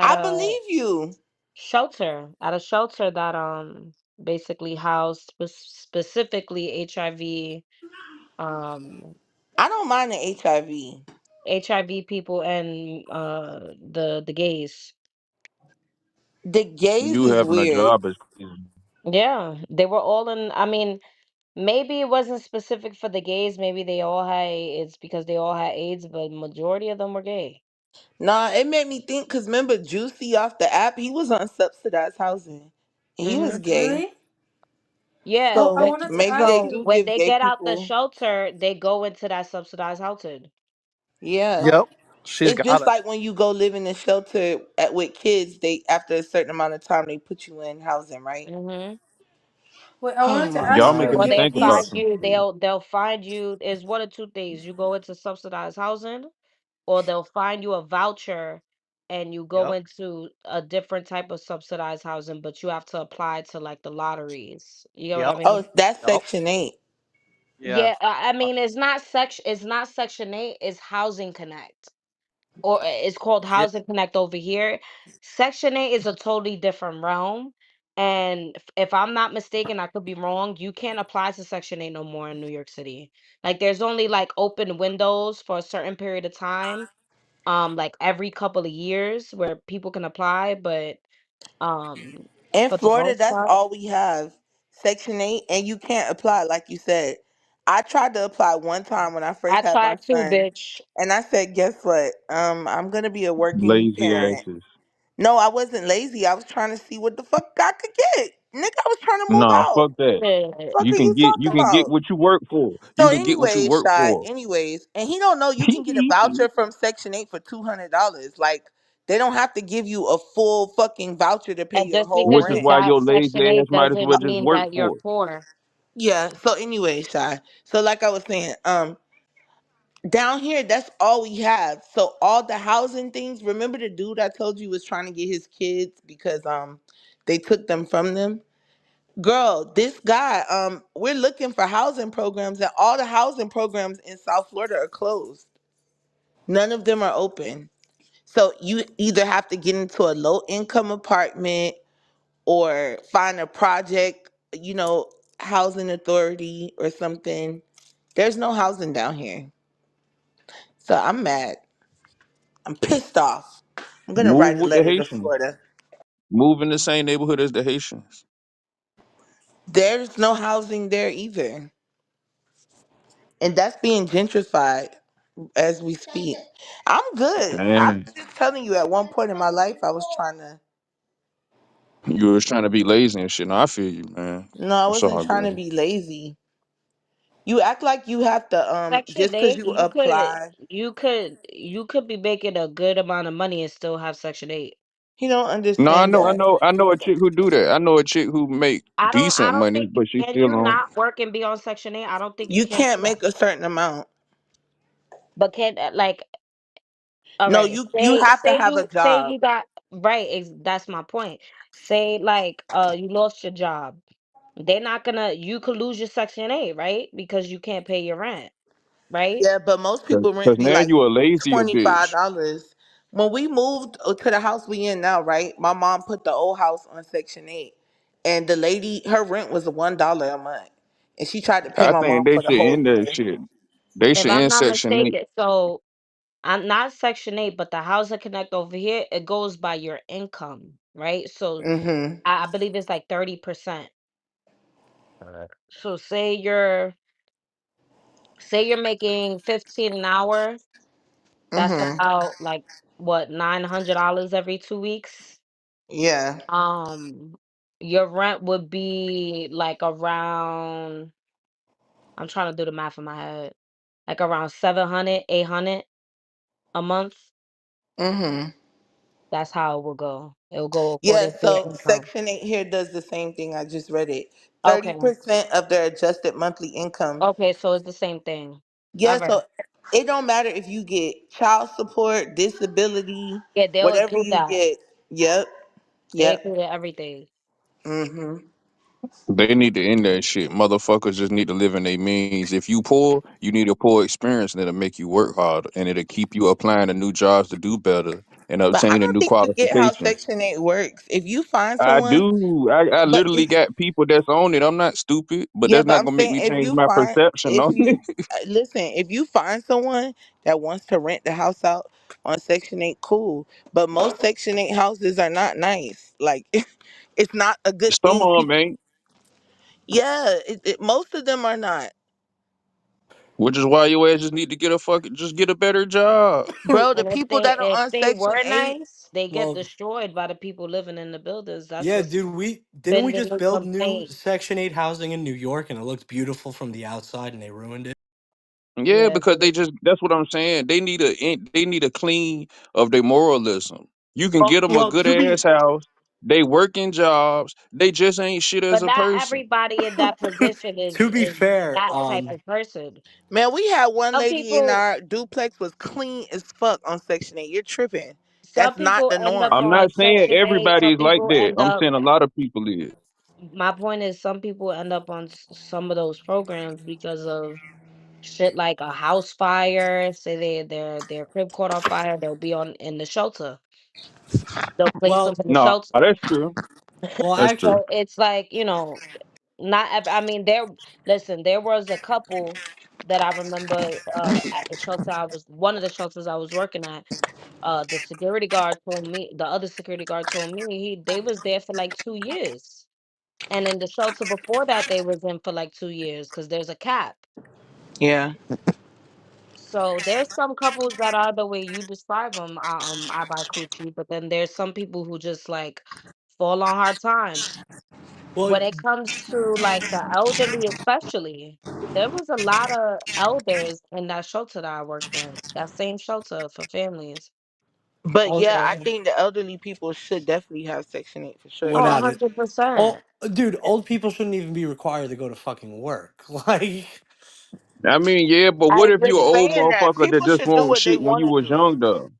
[SPEAKER 1] I
[SPEAKER 2] a
[SPEAKER 1] believe you.
[SPEAKER 2] shelter that basically housed specifically HIV
[SPEAKER 1] I don't mind the HIV.
[SPEAKER 2] HIV people and the gays.
[SPEAKER 1] The gays
[SPEAKER 5] You
[SPEAKER 1] is
[SPEAKER 5] having a
[SPEAKER 1] weird.
[SPEAKER 5] job is crazy.
[SPEAKER 2] Yeah, they were all in. I mean, maybe it wasn't specific for the gays. Maybe they all had. It's because they all had AIDS, but majority of them were gay.
[SPEAKER 1] Nah, it made me think because remember Juicy off the app, he was on subsidized housing. And he was
[SPEAKER 2] Hmm.
[SPEAKER 1] gay.
[SPEAKER 4] Really?
[SPEAKER 2] Yeah,
[SPEAKER 4] Oh, I
[SPEAKER 1] So
[SPEAKER 2] when
[SPEAKER 4] wanted to
[SPEAKER 1] maybe
[SPEAKER 4] ask
[SPEAKER 1] they
[SPEAKER 2] so
[SPEAKER 1] do
[SPEAKER 4] you.
[SPEAKER 2] when
[SPEAKER 1] give
[SPEAKER 2] they
[SPEAKER 1] gay
[SPEAKER 2] get out the
[SPEAKER 1] people.
[SPEAKER 2] shelter, they go into that subsidized housing.
[SPEAKER 1] Yeah.
[SPEAKER 3] Yep. She's
[SPEAKER 1] It's
[SPEAKER 3] got
[SPEAKER 1] just
[SPEAKER 3] it.
[SPEAKER 1] like when you go live in a shelter with kids, they after a certain amount of time they put you in housing, right?
[SPEAKER 2] Mhm.
[SPEAKER 4] Wait, I
[SPEAKER 1] Oh
[SPEAKER 4] wanted to
[SPEAKER 1] my
[SPEAKER 5] Y'all
[SPEAKER 4] ask you.
[SPEAKER 5] making
[SPEAKER 1] god.
[SPEAKER 2] Or
[SPEAKER 5] me
[SPEAKER 2] they
[SPEAKER 5] think about
[SPEAKER 2] find
[SPEAKER 4] He's
[SPEAKER 5] some
[SPEAKER 2] you,
[SPEAKER 5] shit.
[SPEAKER 2] they'll find you. Is one of two things. You go into subsidized housing, or they'll find you a voucher and you go
[SPEAKER 3] Yep.
[SPEAKER 2] into a different type of subsidized housing, but you have to apply to like the lotteries. You get what I
[SPEAKER 3] Yep.
[SPEAKER 2] mean?
[SPEAKER 1] Oh, that's
[SPEAKER 3] Yep.
[SPEAKER 1] Section 8.
[SPEAKER 3] Yeah.
[SPEAKER 2] Yeah, I mean it's not section 8, it's Housing Connect. Or it's called
[SPEAKER 3] Yeah.
[SPEAKER 2] Housing Connect over here. Section 8 is a totally different realm. And if I'm not mistaken, I could be wrong. You can't apply to Section 8 no more in New York City. Like there's only like open windows for a certain period of time, like every couple of years where people can apply, but um
[SPEAKER 1] In
[SPEAKER 2] for the
[SPEAKER 1] Florida,
[SPEAKER 2] most
[SPEAKER 1] that's
[SPEAKER 2] part,
[SPEAKER 1] all we have. Section 8, and you can't apply like you said. I tried to apply one time when I first
[SPEAKER 2] I
[SPEAKER 1] had my
[SPEAKER 2] tried to,
[SPEAKER 1] son,
[SPEAKER 2] bitch.
[SPEAKER 1] and I said, "Guess what? I'm gonna be a working
[SPEAKER 5] Lazy
[SPEAKER 1] parent."
[SPEAKER 5] asses.
[SPEAKER 1] No, I wasn't lazy. I was trying to see what the fuck I could get. Nigga, I was trying to move
[SPEAKER 5] Nah,
[SPEAKER 1] out.
[SPEAKER 5] fuck that.
[SPEAKER 2] Shit.
[SPEAKER 1] Fuck are you
[SPEAKER 5] You
[SPEAKER 1] talking
[SPEAKER 5] can get
[SPEAKER 1] about?
[SPEAKER 5] what you work for. You
[SPEAKER 1] So,
[SPEAKER 5] can get what you
[SPEAKER 1] anyways,
[SPEAKER 5] work
[SPEAKER 1] Shy,
[SPEAKER 5] for.
[SPEAKER 1] anyways, and he don't know you can get a voucher from Section 8 for $200. Like, they don't have to give you a full fucking voucher to pay
[SPEAKER 2] And
[SPEAKER 1] your
[SPEAKER 2] just
[SPEAKER 1] whole
[SPEAKER 5] Which
[SPEAKER 2] because
[SPEAKER 5] is
[SPEAKER 2] you
[SPEAKER 1] rent.
[SPEAKER 5] why
[SPEAKER 2] got
[SPEAKER 5] your lazy
[SPEAKER 2] Section
[SPEAKER 5] ass
[SPEAKER 2] 8
[SPEAKER 5] might as well
[SPEAKER 2] doesn't
[SPEAKER 5] just
[SPEAKER 2] mean
[SPEAKER 5] work
[SPEAKER 2] that you're
[SPEAKER 5] for it.
[SPEAKER 2] poor.
[SPEAKER 1] Yeah. So, anyway, Shy. So, like I was saying, down here, that's all we have. So, all the housing things. Remember the dude I told you was trying to get his kids because they took them from them. Girl, this guy, we're looking for housing programs, and all the housing programs in South Florida are closed. None of them are open. So you either have to get into a low income apartment or find a project, housing authority or something. There's no housing down here. So I'm mad. I'm pissed off. I'm gonna
[SPEAKER 5] Move
[SPEAKER 1] write a
[SPEAKER 5] with the
[SPEAKER 1] letter to
[SPEAKER 5] Haitians.
[SPEAKER 1] Florida.
[SPEAKER 5] Move in the same neighborhood as the Haitians.
[SPEAKER 1] There's no housing there either. And that's being gentrified as we speak. I'm good. I'm
[SPEAKER 5] Damn.
[SPEAKER 1] just telling you, at one point in my life, I was trying to.
[SPEAKER 5] You was trying to be lazy and shit. No, I feel you, man.
[SPEAKER 1] No, I
[SPEAKER 5] It's
[SPEAKER 1] wasn't
[SPEAKER 5] all
[SPEAKER 1] trying to
[SPEAKER 5] good.
[SPEAKER 1] be lazy. You act like you have to,
[SPEAKER 2] Section
[SPEAKER 1] just because
[SPEAKER 2] 8,
[SPEAKER 1] you apply.
[SPEAKER 2] you could be making a good amount of money and still have Section 8.
[SPEAKER 1] He don't
[SPEAKER 5] No,
[SPEAKER 1] understand that.
[SPEAKER 5] I know a chick who do that. I know a chick who make
[SPEAKER 2] I
[SPEAKER 5] decent
[SPEAKER 2] don't
[SPEAKER 5] money,
[SPEAKER 2] think
[SPEAKER 5] but she
[SPEAKER 2] can
[SPEAKER 5] still
[SPEAKER 2] you
[SPEAKER 5] on.
[SPEAKER 2] not work and be on Section 8? I don't think you
[SPEAKER 1] You
[SPEAKER 2] can
[SPEAKER 1] can't
[SPEAKER 2] do that.
[SPEAKER 1] make a certain amount.
[SPEAKER 2] But can like all
[SPEAKER 1] No,
[SPEAKER 2] right,
[SPEAKER 1] you have to have a
[SPEAKER 2] say
[SPEAKER 1] job.
[SPEAKER 2] you got right, that's my point. Say like you lost your job. They're not gonna you could lose your Section 8, right? Because you can't pay your rent, right?
[SPEAKER 1] Yeah, but most
[SPEAKER 5] Cause,
[SPEAKER 1] people rent
[SPEAKER 5] 'cause
[SPEAKER 1] be
[SPEAKER 5] now
[SPEAKER 1] like
[SPEAKER 5] you a lazier bitch.
[SPEAKER 1] $25. When we moved to the house we in now, right? My mom put the old house on Section 8, and the lady, her rent was $1 a month, and she tried to pay
[SPEAKER 5] I
[SPEAKER 1] my
[SPEAKER 5] think
[SPEAKER 1] mom
[SPEAKER 5] they
[SPEAKER 1] for the
[SPEAKER 5] should
[SPEAKER 1] whole
[SPEAKER 5] end that
[SPEAKER 1] year.
[SPEAKER 5] shit. They
[SPEAKER 2] If
[SPEAKER 5] should
[SPEAKER 2] I'm
[SPEAKER 5] end
[SPEAKER 2] not
[SPEAKER 5] Section 8.
[SPEAKER 2] mistaken, so I'm not Section 8, but the Housing Connect over here, it goes by your income, right? So
[SPEAKER 1] Mm-hmm.
[SPEAKER 2] I believe it's like 30%. So say you're making 15 an hour, that's
[SPEAKER 1] Mm-hmm.
[SPEAKER 2] about like what, $900 every 2 weeks.
[SPEAKER 1] Yeah.
[SPEAKER 2] Um, your rent would be like around, I'm trying to do the math in my head, like around 700, 800 a month.
[SPEAKER 1] Mm-hmm.
[SPEAKER 2] That's how it will go. It will go
[SPEAKER 1] Yeah,
[SPEAKER 2] according to your
[SPEAKER 1] so
[SPEAKER 2] income.
[SPEAKER 1] Section 8 here does the same thing. I just read it.
[SPEAKER 2] Okay.
[SPEAKER 1] 30% of their adjusted monthly income.
[SPEAKER 2] Okay, so it's the same thing. All
[SPEAKER 1] Yeah,
[SPEAKER 2] right.
[SPEAKER 1] so it don't matter if you get child support, disability,
[SPEAKER 2] Yeah, they'll
[SPEAKER 1] whatever
[SPEAKER 2] include
[SPEAKER 1] you
[SPEAKER 2] that.
[SPEAKER 1] get. Yep.
[SPEAKER 2] They
[SPEAKER 1] Yep.
[SPEAKER 2] include everything.
[SPEAKER 1] Mm-hmm.
[SPEAKER 5] They need to end that shit. Motherfuckers just need to live in their means. If you poor, you need a poor experience that'll make you work harder and it'll keep you applying to new jobs to do better and
[SPEAKER 1] But I
[SPEAKER 5] obtaining
[SPEAKER 1] don't
[SPEAKER 5] new
[SPEAKER 1] think you get how
[SPEAKER 5] qualifications.
[SPEAKER 1] Section 8 works. If you find
[SPEAKER 5] I
[SPEAKER 1] someone,
[SPEAKER 5] do. I
[SPEAKER 1] but
[SPEAKER 5] literally
[SPEAKER 1] this,
[SPEAKER 5] got people that's on it. I'm not stupid, but
[SPEAKER 1] yeah,
[SPEAKER 5] that's
[SPEAKER 1] but
[SPEAKER 5] not
[SPEAKER 1] I'm
[SPEAKER 5] gonna make
[SPEAKER 1] saying
[SPEAKER 5] me change my perception
[SPEAKER 1] if
[SPEAKER 5] on
[SPEAKER 1] you,
[SPEAKER 5] it.
[SPEAKER 1] listen, if you find someone that wants to rent the house out on Section 8, cool. But most Section 8 houses are not nice. Like, it's not a good
[SPEAKER 5] Some
[SPEAKER 1] thing.
[SPEAKER 5] of them
[SPEAKER 1] People,
[SPEAKER 5] ain't.
[SPEAKER 1] yeah, most of them are not.
[SPEAKER 5] Which is why your ass just need to get a fucking just get a better job.
[SPEAKER 1] Bro, the
[SPEAKER 2] And if
[SPEAKER 1] people
[SPEAKER 2] they
[SPEAKER 1] that are
[SPEAKER 2] if
[SPEAKER 1] on
[SPEAKER 2] they
[SPEAKER 1] Section
[SPEAKER 2] were
[SPEAKER 1] 8,
[SPEAKER 2] nice, they get
[SPEAKER 6] Well,
[SPEAKER 2] destroyed by the people living in the buildings. That's
[SPEAKER 6] yeah,
[SPEAKER 2] what's
[SPEAKER 6] dude, we didn't
[SPEAKER 2] been
[SPEAKER 6] we
[SPEAKER 2] the
[SPEAKER 6] just
[SPEAKER 2] new
[SPEAKER 6] build new
[SPEAKER 2] complaint.
[SPEAKER 6] Section 8 housing in New York and it looked beautiful from the outside and they ruined it.
[SPEAKER 5] Yeah,
[SPEAKER 2] Yeah,
[SPEAKER 5] because they just that's what I'm saying. They need a clean of their moralism. You can
[SPEAKER 6] Well,
[SPEAKER 5] get them a
[SPEAKER 6] well,
[SPEAKER 5] good
[SPEAKER 6] to
[SPEAKER 5] ass
[SPEAKER 6] be
[SPEAKER 5] house. They working jobs. They just ain't shit as
[SPEAKER 2] but
[SPEAKER 5] a
[SPEAKER 2] not
[SPEAKER 5] person.
[SPEAKER 2] everybody in that position
[SPEAKER 6] to be
[SPEAKER 2] is
[SPEAKER 6] fair,
[SPEAKER 2] that type of person.
[SPEAKER 1] man, we had one
[SPEAKER 2] Some
[SPEAKER 1] lady in
[SPEAKER 2] people
[SPEAKER 1] our duplex was clean as fuck on Section 8. You're tripping.
[SPEAKER 2] some
[SPEAKER 1] That's not
[SPEAKER 2] people
[SPEAKER 1] the
[SPEAKER 2] end up
[SPEAKER 1] norm.
[SPEAKER 5] I'm
[SPEAKER 2] on
[SPEAKER 5] not saying
[SPEAKER 2] Section 8.
[SPEAKER 5] everybody
[SPEAKER 2] Some
[SPEAKER 5] is like
[SPEAKER 2] people
[SPEAKER 5] that.
[SPEAKER 2] end
[SPEAKER 5] I'm
[SPEAKER 2] up.
[SPEAKER 5] saying a lot of people is.
[SPEAKER 2] My point is, some people end up on some of those programs because of shit like a house fire. Say their crib caught on fire, they'll be on in the shelter. They'll place them
[SPEAKER 6] well,
[SPEAKER 2] in the
[SPEAKER 5] No,
[SPEAKER 2] shelter.
[SPEAKER 5] that's true.
[SPEAKER 6] well,
[SPEAKER 5] That's true.
[SPEAKER 6] actually,
[SPEAKER 2] So it's like, I mean, listen, there was a couple that I remember at the shelter one of the shelters I was working at. The security guard told me, the other security guard told me they was there for like 2 years. And in the shelter before that, they was in for like 2 years because there's a cap.
[SPEAKER 1] Yeah.
[SPEAKER 2] So there's some couples that are the way you describe them. I buy coochie, but then there's some people who just like fall on hard times.
[SPEAKER 6] well,
[SPEAKER 2] When it comes to like the elderly, especially, there was a lot of elders in that shelter that I worked in. That same shelter for families.
[SPEAKER 1] But yeah, I
[SPEAKER 2] Older.
[SPEAKER 1] think the elderly people should definitely have Section 8 for sure.
[SPEAKER 2] Oh,
[SPEAKER 6] without it,
[SPEAKER 2] 100%.
[SPEAKER 6] oh, dude, old people shouldn't even be required to go to fucking work. Like,
[SPEAKER 5] I mean, yeah, but
[SPEAKER 1] I
[SPEAKER 5] what
[SPEAKER 1] ain't
[SPEAKER 5] if you
[SPEAKER 1] just
[SPEAKER 5] an old
[SPEAKER 1] saying that.
[SPEAKER 5] motherfucker that
[SPEAKER 1] People
[SPEAKER 5] just
[SPEAKER 1] should do
[SPEAKER 5] won't
[SPEAKER 1] what they
[SPEAKER 5] shit when
[SPEAKER 1] want
[SPEAKER 5] you
[SPEAKER 1] to
[SPEAKER 5] was
[SPEAKER 1] do.
[SPEAKER 5] young though?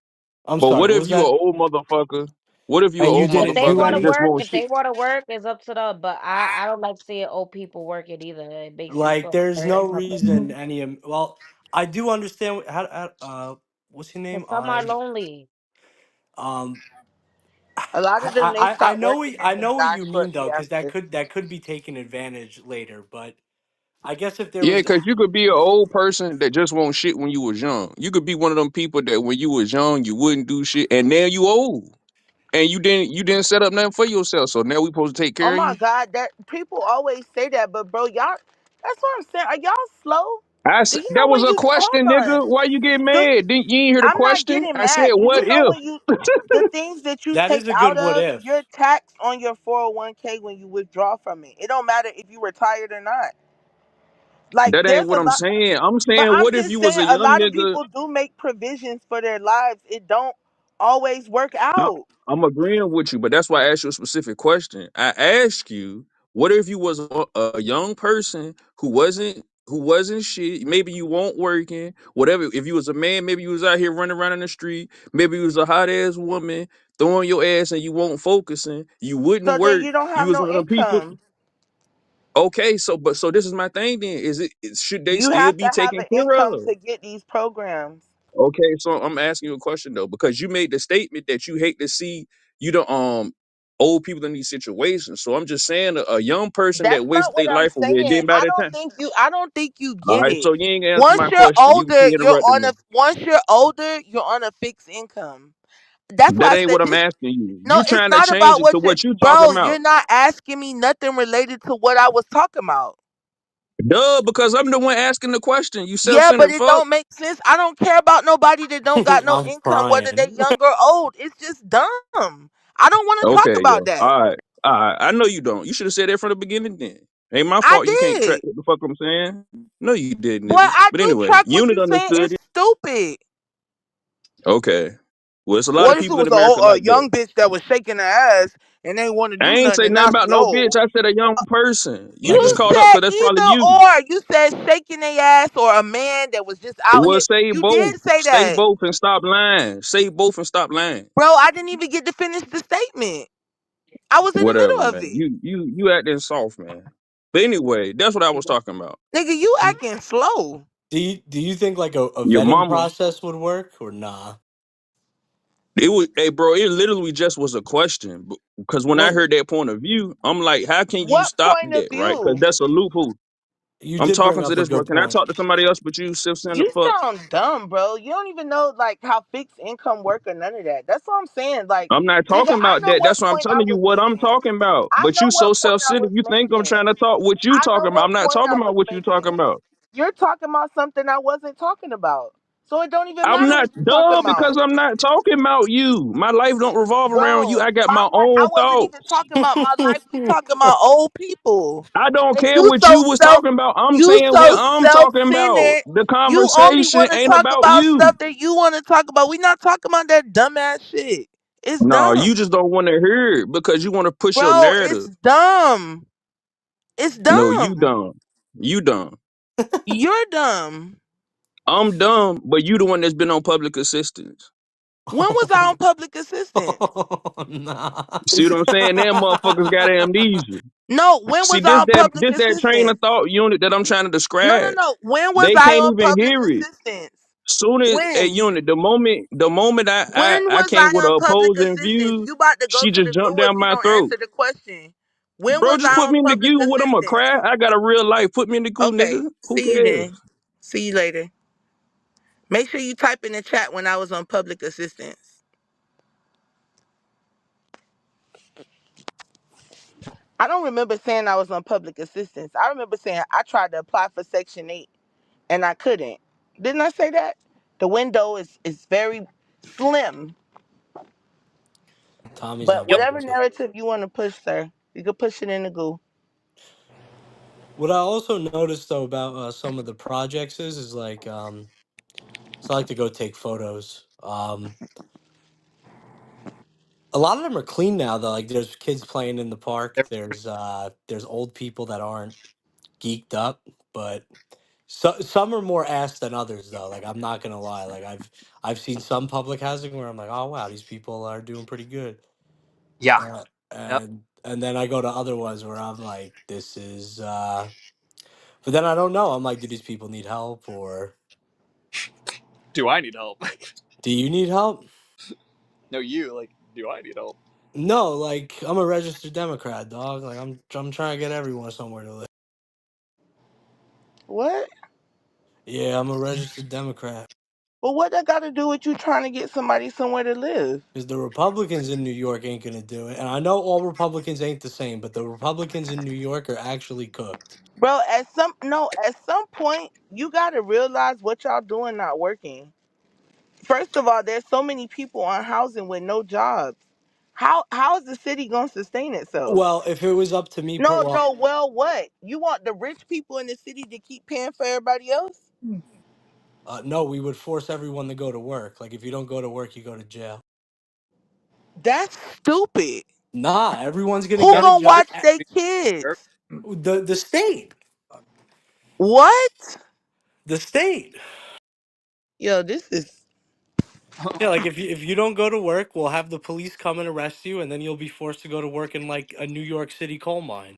[SPEAKER 6] I'm
[SPEAKER 5] But
[SPEAKER 6] sorry,
[SPEAKER 5] what
[SPEAKER 6] what
[SPEAKER 5] if
[SPEAKER 6] was
[SPEAKER 5] you an
[SPEAKER 6] that?
[SPEAKER 5] old motherfucker? What if you an
[SPEAKER 6] And you
[SPEAKER 5] old
[SPEAKER 2] If
[SPEAKER 6] didn't
[SPEAKER 2] they
[SPEAKER 6] do
[SPEAKER 5] motherfucker
[SPEAKER 2] want to
[SPEAKER 5] that just
[SPEAKER 6] any?
[SPEAKER 2] work,
[SPEAKER 5] won't
[SPEAKER 2] if
[SPEAKER 5] shit?
[SPEAKER 2] they want to work, it's up to them. But I don't like seeing old people working either. It makes me
[SPEAKER 6] Like,
[SPEAKER 2] feel
[SPEAKER 6] there's no reason
[SPEAKER 2] uncomfortable.
[SPEAKER 6] any. Well, I do understand what's your name?
[SPEAKER 2] Because some are lonely.
[SPEAKER 6] Um,
[SPEAKER 1] A lot of them, they
[SPEAKER 6] I
[SPEAKER 1] stop
[SPEAKER 6] know
[SPEAKER 1] working
[SPEAKER 6] I
[SPEAKER 1] and then
[SPEAKER 6] know what
[SPEAKER 1] die
[SPEAKER 6] you mean
[SPEAKER 1] shortly
[SPEAKER 6] though, because
[SPEAKER 1] after.
[SPEAKER 6] that could be taken advantage later. But I guess if there
[SPEAKER 5] Yeah,
[SPEAKER 6] was,
[SPEAKER 5] cause you could be an old person that just won't shit when you was young. You could be one of them people that when you was young you wouldn't do shit, and now you old and you didn't set up nothing for yourself. So now we supposed to take
[SPEAKER 1] Oh
[SPEAKER 5] care of
[SPEAKER 1] my
[SPEAKER 5] you.
[SPEAKER 1] God, that people always say that, but bro, y'all, that's what I'm saying. Are y'all slow? Do you
[SPEAKER 5] That
[SPEAKER 1] know
[SPEAKER 5] was
[SPEAKER 1] when
[SPEAKER 5] a
[SPEAKER 1] you
[SPEAKER 5] question,
[SPEAKER 1] hold on?
[SPEAKER 5] nigga. Why you get
[SPEAKER 1] Do
[SPEAKER 5] mad? Didn't you ain't hear the
[SPEAKER 1] I'm not
[SPEAKER 5] question?
[SPEAKER 1] getting
[SPEAKER 5] I said,
[SPEAKER 1] mad. Do
[SPEAKER 5] what
[SPEAKER 1] you know
[SPEAKER 5] if?
[SPEAKER 1] when you the things that you
[SPEAKER 6] that
[SPEAKER 1] take
[SPEAKER 6] is a
[SPEAKER 1] out
[SPEAKER 6] good what
[SPEAKER 1] of
[SPEAKER 6] if.
[SPEAKER 1] your tax on your 401k when you withdraw from it? It don't matter if you retired or not. Like
[SPEAKER 5] That ain't
[SPEAKER 1] there's
[SPEAKER 5] what
[SPEAKER 1] a
[SPEAKER 5] I'm
[SPEAKER 1] lot,
[SPEAKER 5] saying. I'm
[SPEAKER 1] but
[SPEAKER 5] saying,
[SPEAKER 1] I'm
[SPEAKER 5] what if
[SPEAKER 1] just
[SPEAKER 5] you was
[SPEAKER 1] saying
[SPEAKER 5] a
[SPEAKER 1] a
[SPEAKER 5] young
[SPEAKER 1] lot of
[SPEAKER 5] nigga?
[SPEAKER 1] people do make provisions for their lives. It don't always work
[SPEAKER 5] I,
[SPEAKER 1] out.
[SPEAKER 5] I'm agreeing with you, but that's why I asked you a specific question. I asked you, what if you was a young person who wasn't shit? Maybe you weren't working, whatever. If you was a man, maybe you was out here running around in the street. Maybe you was a hot ass woman throwing your ass and you won't focusing. You wouldn't
[SPEAKER 1] So then
[SPEAKER 5] work.
[SPEAKER 1] you don't
[SPEAKER 5] You
[SPEAKER 1] have
[SPEAKER 5] was
[SPEAKER 1] no
[SPEAKER 5] one of them people.
[SPEAKER 1] income.
[SPEAKER 5] Okay, so this is my thing. Then should they
[SPEAKER 1] You
[SPEAKER 5] still
[SPEAKER 1] have to
[SPEAKER 5] be
[SPEAKER 1] have
[SPEAKER 5] taken
[SPEAKER 1] an
[SPEAKER 5] care
[SPEAKER 1] income
[SPEAKER 5] of?
[SPEAKER 1] to get these programs.
[SPEAKER 5] Okay, so I'm asking you a question though, because you made the statement that you hate to see you the old people in these situations. So I'm just saying a young person
[SPEAKER 1] That
[SPEAKER 5] that
[SPEAKER 1] not
[SPEAKER 5] wasted
[SPEAKER 1] what
[SPEAKER 5] their
[SPEAKER 1] I'm
[SPEAKER 5] life away
[SPEAKER 1] saying.
[SPEAKER 5] didn't buy that time.
[SPEAKER 1] I don't think you
[SPEAKER 5] All
[SPEAKER 1] get
[SPEAKER 5] right,
[SPEAKER 1] it.
[SPEAKER 5] so you ain't gonna answer my question. You can keep interrupting me.
[SPEAKER 1] Once you're older, you're on a fixed income. That's why
[SPEAKER 5] That
[SPEAKER 1] I
[SPEAKER 5] ain't
[SPEAKER 1] said
[SPEAKER 5] what I'm
[SPEAKER 1] this.
[SPEAKER 5] asking you.
[SPEAKER 1] No,
[SPEAKER 5] You
[SPEAKER 1] it's
[SPEAKER 5] trying to
[SPEAKER 1] not
[SPEAKER 5] change
[SPEAKER 1] about
[SPEAKER 5] it to
[SPEAKER 1] what you're
[SPEAKER 5] what you talking
[SPEAKER 1] bro,
[SPEAKER 5] about.
[SPEAKER 1] you're not asking me nothing related to what I was talking about.
[SPEAKER 5] Duh, because I'm the one asking the question. You
[SPEAKER 1] Yeah, but
[SPEAKER 5] self-centered
[SPEAKER 1] it
[SPEAKER 5] fuck.
[SPEAKER 1] don't make sense. I don't care about nobody that don't got no
[SPEAKER 6] I'm
[SPEAKER 1] income, whether they
[SPEAKER 6] crying.
[SPEAKER 1] young or old. It's just dumb. I don't want to talk
[SPEAKER 5] Okay,
[SPEAKER 1] about
[SPEAKER 5] yo.
[SPEAKER 1] that.
[SPEAKER 5] All right. All right. I know you don't. You should have said that from the beginning then. Ain't my
[SPEAKER 1] I
[SPEAKER 5] fault you can't track
[SPEAKER 1] did.
[SPEAKER 5] what the fuck I'm saying. No, you did,
[SPEAKER 1] But
[SPEAKER 5] nigga.
[SPEAKER 1] I
[SPEAKER 5] But
[SPEAKER 1] do
[SPEAKER 5] anyway,
[SPEAKER 1] track what
[SPEAKER 5] unit
[SPEAKER 1] you saying.
[SPEAKER 5] understood
[SPEAKER 1] It's
[SPEAKER 5] it.
[SPEAKER 1] stupid.
[SPEAKER 5] Okay. Well, it's a lot of
[SPEAKER 1] What if it
[SPEAKER 5] people in
[SPEAKER 1] was
[SPEAKER 5] America
[SPEAKER 1] a
[SPEAKER 5] like that.
[SPEAKER 1] young bitch that was shaking her ass and ain't want to
[SPEAKER 5] I
[SPEAKER 1] do
[SPEAKER 5] ain't
[SPEAKER 1] nothing
[SPEAKER 5] say
[SPEAKER 1] and
[SPEAKER 5] nothing
[SPEAKER 1] now
[SPEAKER 5] about
[SPEAKER 1] she
[SPEAKER 5] no bitch.
[SPEAKER 1] old?
[SPEAKER 5] I said a young person. You
[SPEAKER 6] Like
[SPEAKER 1] You
[SPEAKER 5] just
[SPEAKER 6] a
[SPEAKER 5] caught up
[SPEAKER 1] said
[SPEAKER 5] because that's probably
[SPEAKER 1] either
[SPEAKER 5] you.
[SPEAKER 1] or. You said shaking their ass or a man that was just out
[SPEAKER 5] Well,
[SPEAKER 1] here.
[SPEAKER 5] say
[SPEAKER 1] You
[SPEAKER 5] both.
[SPEAKER 1] did say
[SPEAKER 5] Say
[SPEAKER 1] that.
[SPEAKER 5] both and stop lying. Say both and stop lying.
[SPEAKER 1] Bro, I didn't even get to finish the statement. I was in the
[SPEAKER 5] Whatever,
[SPEAKER 1] middle of
[SPEAKER 5] man.
[SPEAKER 1] it.
[SPEAKER 5] You acting soft, man. But anyway, that's what I was talking about.
[SPEAKER 1] Nigga, you acting slow.
[SPEAKER 6] do you think like a
[SPEAKER 5] Your
[SPEAKER 6] vetting
[SPEAKER 5] mama.
[SPEAKER 6] process would work or nah?
[SPEAKER 5] It was, hey, bro. It literally just was a question. Because when I
[SPEAKER 6] Well,
[SPEAKER 5] heard that point of view, I'm like, how can you
[SPEAKER 1] What
[SPEAKER 5] stop
[SPEAKER 1] point of
[SPEAKER 5] that, right? Because
[SPEAKER 1] view?
[SPEAKER 5] that's a loophole.
[SPEAKER 6] you
[SPEAKER 5] I'm
[SPEAKER 6] did bring
[SPEAKER 5] talking to
[SPEAKER 6] up a
[SPEAKER 5] this, bro.
[SPEAKER 6] good
[SPEAKER 5] Can I
[SPEAKER 6] point.
[SPEAKER 5] talk to somebody else but you, Sif Center
[SPEAKER 1] You
[SPEAKER 5] fuck?
[SPEAKER 1] sound dumb, bro. You don't even know like how fixed income work or none of that. That's what I'm saying. Like,
[SPEAKER 5] I'm not
[SPEAKER 1] nigga,
[SPEAKER 5] talking
[SPEAKER 1] I
[SPEAKER 5] about
[SPEAKER 1] know
[SPEAKER 5] that.
[SPEAKER 1] what
[SPEAKER 5] That's why I'm
[SPEAKER 1] point I
[SPEAKER 5] telling you
[SPEAKER 1] was
[SPEAKER 5] what I'm
[SPEAKER 1] making.
[SPEAKER 5] talking about.
[SPEAKER 1] I
[SPEAKER 5] But
[SPEAKER 1] know
[SPEAKER 5] you
[SPEAKER 1] what
[SPEAKER 5] so
[SPEAKER 1] point I
[SPEAKER 5] self-centered.
[SPEAKER 1] was
[SPEAKER 5] You think I'm
[SPEAKER 1] making.
[SPEAKER 5] trying to talk what you
[SPEAKER 1] I
[SPEAKER 5] talking
[SPEAKER 1] know
[SPEAKER 5] about.
[SPEAKER 1] what
[SPEAKER 5] I'm not
[SPEAKER 1] point
[SPEAKER 5] talking
[SPEAKER 1] I
[SPEAKER 5] about
[SPEAKER 1] was
[SPEAKER 5] what you talking
[SPEAKER 1] making.
[SPEAKER 5] about.
[SPEAKER 1] You're talking about something I wasn't talking about. So it don't even
[SPEAKER 5] I'm
[SPEAKER 1] matter
[SPEAKER 5] not
[SPEAKER 1] what you're talking
[SPEAKER 5] dumb
[SPEAKER 1] about.
[SPEAKER 5] because I'm not talking about you. My life don't revolve around you.
[SPEAKER 1] Bro,
[SPEAKER 5] I got
[SPEAKER 1] my
[SPEAKER 5] my
[SPEAKER 1] life, I
[SPEAKER 5] own
[SPEAKER 1] wasn't even
[SPEAKER 5] thoughts.
[SPEAKER 1] talking about my life. We talking about old people.
[SPEAKER 5] I don't
[SPEAKER 1] And
[SPEAKER 5] care what you was talking about. I'm
[SPEAKER 1] you
[SPEAKER 5] saying what
[SPEAKER 1] so
[SPEAKER 5] I'm talking about.
[SPEAKER 1] self-centered.
[SPEAKER 5] The
[SPEAKER 1] You only
[SPEAKER 5] conversation
[SPEAKER 1] want to
[SPEAKER 5] ain't
[SPEAKER 1] talk
[SPEAKER 5] about
[SPEAKER 1] about
[SPEAKER 5] you.
[SPEAKER 1] stuff that you want to talk about. We not talking about that dumbass shit. It's
[SPEAKER 5] No, you
[SPEAKER 1] dumb.
[SPEAKER 5] just don't want to hear it because you want to push your
[SPEAKER 1] Bro, it's
[SPEAKER 5] narrative.
[SPEAKER 1] dumb. It's
[SPEAKER 5] No, you
[SPEAKER 1] dumb.
[SPEAKER 5] dumb. You dumb.
[SPEAKER 1] You're dumb.
[SPEAKER 5] I'm dumb, but you the one that's been on public assistance.
[SPEAKER 1] When was I on public assistance?
[SPEAKER 6] Oh, nah.
[SPEAKER 5] See what I'm saying? Them motherfuckers got amnesia.
[SPEAKER 1] No, when
[SPEAKER 5] See,
[SPEAKER 1] was I
[SPEAKER 5] this
[SPEAKER 1] on
[SPEAKER 5] that
[SPEAKER 1] public
[SPEAKER 5] this that train of
[SPEAKER 1] assistance?
[SPEAKER 5] thought unit that I'm trying to
[SPEAKER 1] No, no,
[SPEAKER 5] describe.
[SPEAKER 1] no. When was
[SPEAKER 5] They
[SPEAKER 1] I
[SPEAKER 5] can't
[SPEAKER 1] on
[SPEAKER 5] even
[SPEAKER 1] public
[SPEAKER 5] hear it.
[SPEAKER 1] assistance?
[SPEAKER 5] Soon as a
[SPEAKER 1] When?
[SPEAKER 5] unit, the moment
[SPEAKER 1] When
[SPEAKER 5] I
[SPEAKER 1] was
[SPEAKER 5] came
[SPEAKER 1] I
[SPEAKER 5] with
[SPEAKER 1] on
[SPEAKER 5] a
[SPEAKER 1] public
[SPEAKER 5] opposing
[SPEAKER 1] assistance?
[SPEAKER 5] view,
[SPEAKER 1] You about to go
[SPEAKER 5] she
[SPEAKER 1] to
[SPEAKER 5] just
[SPEAKER 1] the
[SPEAKER 5] jumped
[SPEAKER 1] goo if
[SPEAKER 5] down
[SPEAKER 1] you
[SPEAKER 5] my
[SPEAKER 1] don't
[SPEAKER 5] throat.
[SPEAKER 1] answer the question. When
[SPEAKER 5] Bro,
[SPEAKER 1] was
[SPEAKER 5] just
[SPEAKER 1] I
[SPEAKER 5] put
[SPEAKER 1] on
[SPEAKER 5] me in the
[SPEAKER 1] public
[SPEAKER 5] queue. What I'ma
[SPEAKER 1] assistance?
[SPEAKER 5] cry? I got a real life. Put me in the queue,
[SPEAKER 1] Okay,
[SPEAKER 5] nigga. Who
[SPEAKER 1] see you
[SPEAKER 5] cares?
[SPEAKER 1] then. See you later. Make sure you type in the chat when I was on public assistance. I don't remember saying I was on public assistance. I remember saying I tried to apply for Section 8 and I couldn't. Didn't I say that? The window is very slim.
[SPEAKER 6] Tommy's
[SPEAKER 1] But
[SPEAKER 6] on
[SPEAKER 5] Yep.
[SPEAKER 1] whatever
[SPEAKER 6] bullshit.
[SPEAKER 1] narrative you want to push, sir, you can push it in the goo.
[SPEAKER 6] What I also noticed though about some of the projects is like so I like to go take photos. A lot of them are clean now though. Like there's kids playing in the park. There's old people that aren't geeked up, but some are more ass than others though. Like I'm not gonna lie. Like I've seen some public housing where I'm like, oh wow, these people are doing pretty good.
[SPEAKER 3] Yeah. Yep.
[SPEAKER 6] And then I go to other ones where I'm like, this is but then I don't know. I'm like, do these people need help or
[SPEAKER 3] Do I need help?
[SPEAKER 6] do you need help?
[SPEAKER 3] No, you. Like, do I need help?
[SPEAKER 6] No, like I'm a registered Democrat, dog. Like I'm trying to get everyone somewhere to live.
[SPEAKER 1] What?
[SPEAKER 6] Yeah, I'm a registered Democrat.
[SPEAKER 1] Well, what that got to do with you trying to get somebody somewhere to live?
[SPEAKER 6] Because the Republicans in New York ain't gonna do it. And I know all Republicans ain't the same, but the Republicans in New York are actually cooked.
[SPEAKER 1] Bro, at some point, you got to realize what y'all doing not working. First of all, there's so many people on housing with no jobs. How is the city going to sustain itself?
[SPEAKER 6] Well, if it was up to me,
[SPEAKER 1] No,
[SPEAKER 6] well,
[SPEAKER 1] no, well, what? You want the rich people in the city to keep paying for everybody else?
[SPEAKER 6] no, we would force everyone to go to work. Like if you don't go to work, you go to jail.
[SPEAKER 1] That's stupid.
[SPEAKER 6] Nah, everyone's gonna
[SPEAKER 1] Who
[SPEAKER 6] get a
[SPEAKER 1] gonna
[SPEAKER 6] job.
[SPEAKER 1] watch their kids?
[SPEAKER 6] The state,
[SPEAKER 1] What?
[SPEAKER 6] the state.
[SPEAKER 1] Yo, this is
[SPEAKER 6] Yeah, like if you don't go to work, we'll have the police come and arrest you, and then you'll be forced to go to work in like a New York City coal mine.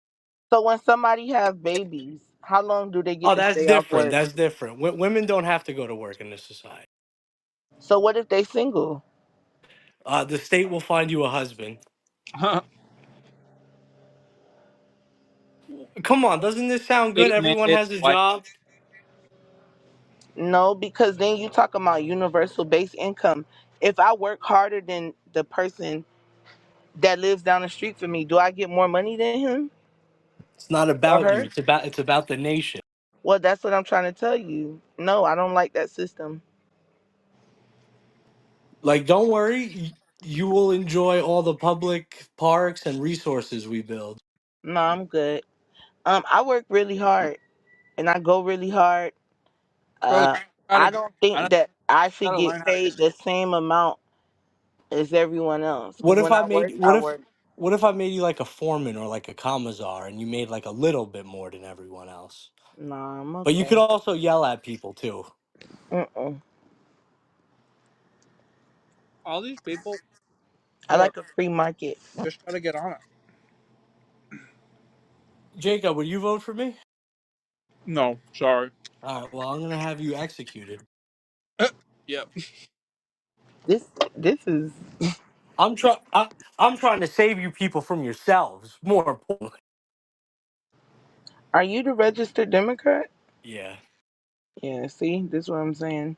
[SPEAKER 1] so when somebody have babies, how long do they get
[SPEAKER 6] Oh,
[SPEAKER 1] to
[SPEAKER 6] that's
[SPEAKER 1] stay off
[SPEAKER 6] different.
[SPEAKER 1] work?
[SPEAKER 6] That's different. Women don't have to go to work in this society.
[SPEAKER 1] So what if they single?
[SPEAKER 6] The state will find you a husband. Come on, doesn't this sound good?
[SPEAKER 3] State
[SPEAKER 6] Everyone
[SPEAKER 3] mandated
[SPEAKER 6] has a
[SPEAKER 3] white.
[SPEAKER 6] job.
[SPEAKER 1] No, because then you talk about universal base income. If I work harder than the person that lives down the street from me, do I get more money than him
[SPEAKER 6] It's not
[SPEAKER 1] or
[SPEAKER 6] about you.
[SPEAKER 1] her?
[SPEAKER 6] It's about the nation.
[SPEAKER 1] Well, that's what I'm trying to tell you. No, I don't like that system.
[SPEAKER 6] Like, don't worry, you will enjoy all the public parks and resources we build.
[SPEAKER 1] No, I'm good. I work really hard and I go really hard.
[SPEAKER 3] Bro,
[SPEAKER 1] Uh,
[SPEAKER 3] gotta,
[SPEAKER 1] I don't
[SPEAKER 3] I
[SPEAKER 1] think that I should
[SPEAKER 3] gotta learn
[SPEAKER 1] get
[SPEAKER 3] how to.
[SPEAKER 1] paid the same amount as everyone else.
[SPEAKER 6] What
[SPEAKER 1] Because
[SPEAKER 6] if
[SPEAKER 1] when
[SPEAKER 6] I
[SPEAKER 1] I
[SPEAKER 6] made
[SPEAKER 1] work,
[SPEAKER 6] what
[SPEAKER 1] I
[SPEAKER 6] if
[SPEAKER 1] work.
[SPEAKER 6] what if I made you like a foreman or like a commissar and you made like a little bit more than everyone else?
[SPEAKER 1] No, I'm
[SPEAKER 6] But you could
[SPEAKER 1] okay.
[SPEAKER 6] also yell at people too.
[SPEAKER 1] Mm-mm.
[SPEAKER 3] All these people
[SPEAKER 1] I
[SPEAKER 3] who are
[SPEAKER 1] like a free market.
[SPEAKER 3] just try to get on it.
[SPEAKER 6] Jacob, would you vote for me?
[SPEAKER 3] No, sorry.
[SPEAKER 6] All right, well, I'm gonna have you executed.
[SPEAKER 3] Yep.
[SPEAKER 1] This this is.
[SPEAKER 6] I'm trying. I'm trying to save you people from yourselves. More importantly,
[SPEAKER 1] Are you the registered Democrat?
[SPEAKER 6] yeah.
[SPEAKER 1] Yeah. See, this is what I'm saying.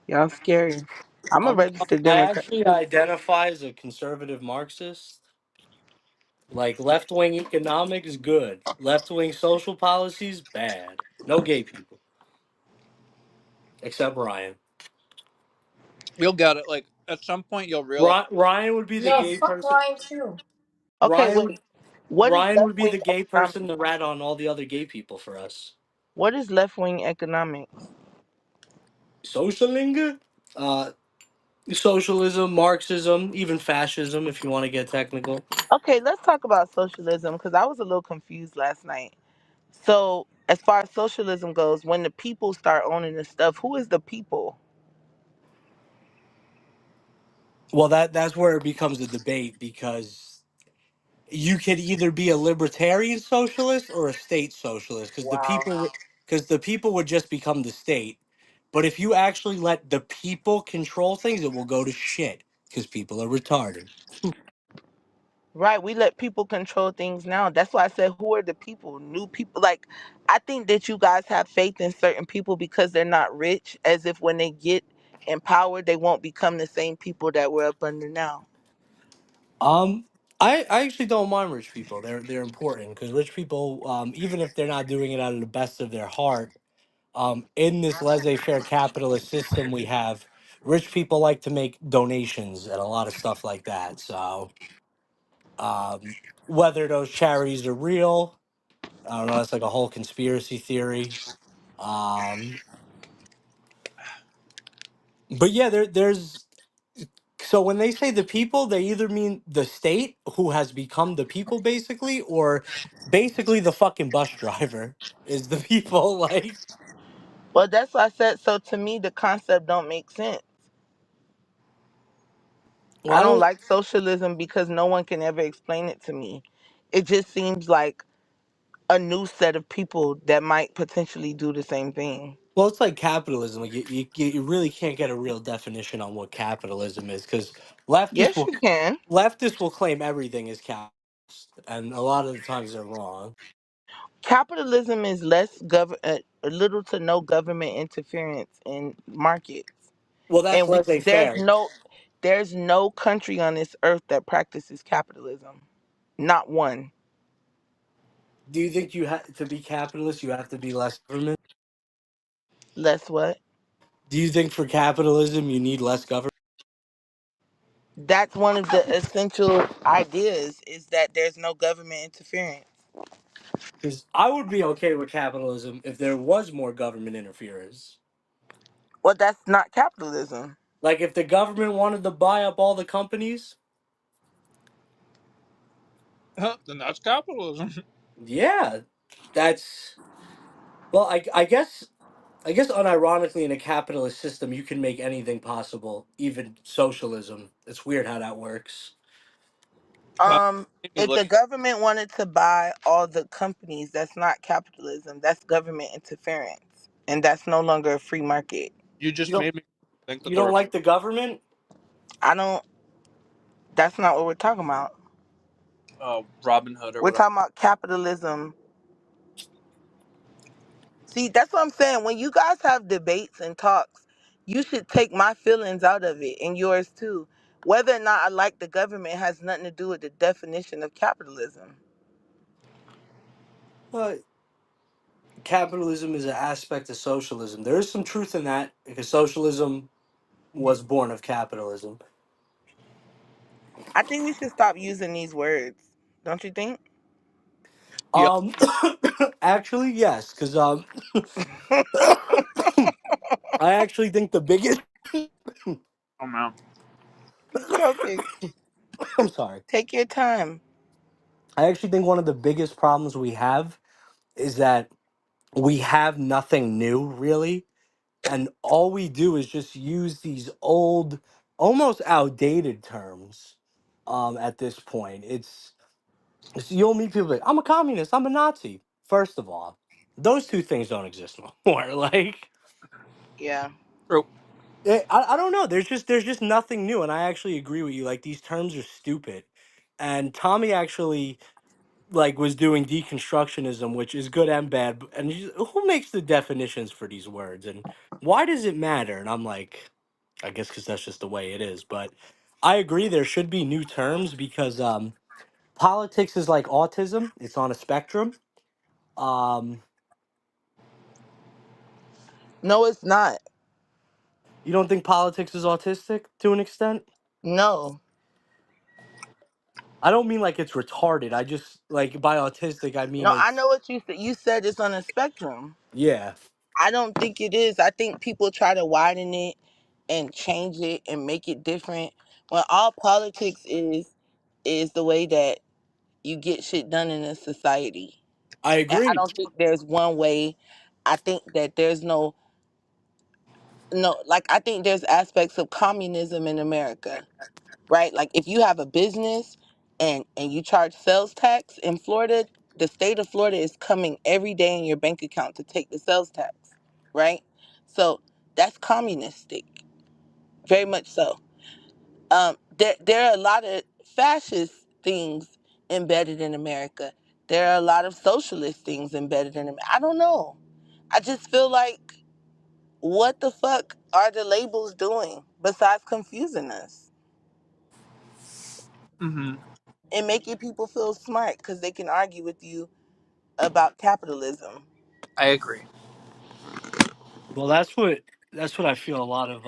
[SPEAKER 1] Y'all scary. I'm a
[SPEAKER 6] I'm.
[SPEAKER 1] registered
[SPEAKER 6] I
[SPEAKER 1] Democrat.
[SPEAKER 6] actually identify as a conservative Marxist. Like left wing economics, good. Left wing social policies, bad. No gay people. except Ryan.
[SPEAKER 3] You'll get it. Like at some point, you'll realize.
[SPEAKER 6] Ryan would be the
[SPEAKER 4] No,
[SPEAKER 6] gay
[SPEAKER 4] fuck
[SPEAKER 6] person.
[SPEAKER 4] Ryan too.
[SPEAKER 1] Okay,
[SPEAKER 6] Ryan
[SPEAKER 1] wait. What is
[SPEAKER 6] Ryan
[SPEAKER 1] left
[SPEAKER 6] would be
[SPEAKER 1] wing
[SPEAKER 6] the gay
[SPEAKER 1] economics?
[SPEAKER 6] person to rat on all the other gay people for us.
[SPEAKER 1] What is left wing economics?
[SPEAKER 6] Socialing, uh, socialism, Marxism, even fascism, if you want to get technical.
[SPEAKER 1] Okay, let's talk about socialism because I was a little confused last night. So, as far as socialism goes, when the people start owning the stuff, who is the people?
[SPEAKER 6] Well, that's where it becomes a debate because you could either be a libertarian socialist or a state socialist
[SPEAKER 1] Wow.
[SPEAKER 6] because the people would just become the state. But if you actually let the people control things, it will go to shit because people are retarded.
[SPEAKER 1] Right, we let people control things now. That's why I said, who are the people? New people. Like, I think that you guys have faith in certain people because they're not rich, as if when they get empowered, they won't become the same people that we're up under now.
[SPEAKER 6] Um, I actually don't mind rich people. They're important because rich people, even if they're not doing it out of the best of their heart, in this laissez-faire capitalist system we have, rich people like to make donations and a lot of stuff like that. So, um, whether those charities are real, I don't know. That's like a whole conspiracy theory. Um, but yeah, there's so when they say the people, they either mean the state who has become the people basically, or basically the fucking bus driver is the people. Like,
[SPEAKER 1] Well, that's why I said, so to me, the concept don't make sense.
[SPEAKER 6] well,
[SPEAKER 1] I
[SPEAKER 6] I
[SPEAKER 1] don't
[SPEAKER 6] don't.
[SPEAKER 1] like socialism because no one can ever explain it to me. It just seems like a new set of people that might potentially do the same thing.
[SPEAKER 6] Well, it's like capitalism. Like you really can't get a real definition on what capitalism is because leftists
[SPEAKER 1] Yes,
[SPEAKER 6] will
[SPEAKER 1] you can.
[SPEAKER 6] leftists will claim everything is capitalist, and a lot of the times they're wrong.
[SPEAKER 1] Capitalism is little to no government interference in markets,
[SPEAKER 6] Well, that's
[SPEAKER 1] and
[SPEAKER 6] laissez
[SPEAKER 1] there's
[SPEAKER 6] faire.
[SPEAKER 1] no country on this earth that practices capitalism. Not one.
[SPEAKER 6] Do you think you have to be capitalist? You have to be less government.
[SPEAKER 1] Less what?
[SPEAKER 6] Do you think for capitalism you need less government?
[SPEAKER 1] That's one of the essential ideas is that there's no government interference.
[SPEAKER 6] Because I would be okay with capitalism if there was more government interference.
[SPEAKER 1] Well, that's not capitalism.
[SPEAKER 6] Like if the government wanted to buy up all the companies,
[SPEAKER 3] Then that's capitalism.
[SPEAKER 6] yeah, that's well. I guess unironically in a capitalist system you can make anything possible, even socialism. It's weird how that works.
[SPEAKER 3] Well, maybe
[SPEAKER 1] If the government wanted to buy all the companies, that's not capitalism. That's government interference, and that's no longer a free market.
[SPEAKER 3] you
[SPEAKER 6] You
[SPEAKER 3] just
[SPEAKER 6] don't
[SPEAKER 3] made me think that
[SPEAKER 6] you
[SPEAKER 3] there
[SPEAKER 6] don't
[SPEAKER 3] were
[SPEAKER 6] like the government?
[SPEAKER 1] I don't. That's not what we're talking about.
[SPEAKER 3] Robin Hood or
[SPEAKER 1] We're
[SPEAKER 3] whatever.
[SPEAKER 1] talking about capitalism. See, that's what I'm saying. When you guys have debates and talks, you should take my feelings out of it and yours too. Whether or not I like the government has nothing to do with the definition of capitalism.
[SPEAKER 6] Well, capitalism is an aspect of socialism. There is some truth in that because socialism was born of capitalism.
[SPEAKER 1] I think we should stop using these words. Don't you think?
[SPEAKER 3] Yeah.
[SPEAKER 6] Um, actually, yes, because I actually think the biggest.
[SPEAKER 3] Oh man.
[SPEAKER 1] He's choking.
[SPEAKER 6] I'm sorry.
[SPEAKER 1] Take your time.
[SPEAKER 6] I actually think one of the biggest problems we have is that we have nothing new really, and all we do is just use these old, almost outdated terms. At this point, you'll meet people like I'm a communist, I'm a Nazi. First of all, those two things don't exist no more. Like
[SPEAKER 1] Yeah.
[SPEAKER 3] True.
[SPEAKER 6] I don't know. There's just nothing new, and I actually agree with you. Like these terms are stupid, and Tommy actually like was doing deconstructionism, which is good and bad. And who makes the definitions for these words, and why does it matter? And I'm like, I guess because that's just the way it is. But I agree there should be new terms because politics is like autism. It's on a spectrum. Um,
[SPEAKER 1] No, it's not.
[SPEAKER 6] You don't think politics is autistic to an extent?
[SPEAKER 1] No,
[SPEAKER 6] I don't mean like it's retarded. I just like by autistic I mean
[SPEAKER 1] no, I
[SPEAKER 6] it's
[SPEAKER 1] know what you said. You said it's on a spectrum.
[SPEAKER 6] yeah.
[SPEAKER 1] I don't think it is. I think people try to widen it and change it and make it different. When all politics is the way that you get shit done in a society.
[SPEAKER 6] I
[SPEAKER 1] And I
[SPEAKER 6] agree.
[SPEAKER 1] don't think there's one way. I think that there's no like I think there's aspects of communism in America, right? Like if you have a business and you charge sales tax in Florida, the state of Florida is coming every day in your bank account to take the sales tax, right? So that's communistic, very much so. There are a lot of fascist things embedded in America. There are a lot of socialist things embedded in America. I don't know. I just feel like what the fuck are the labels doing besides confusing us
[SPEAKER 3] Hmm.
[SPEAKER 1] and making people feel smart because they can argue with you about capitalism?
[SPEAKER 3] I agree.
[SPEAKER 6] Well, that's what I feel a lot of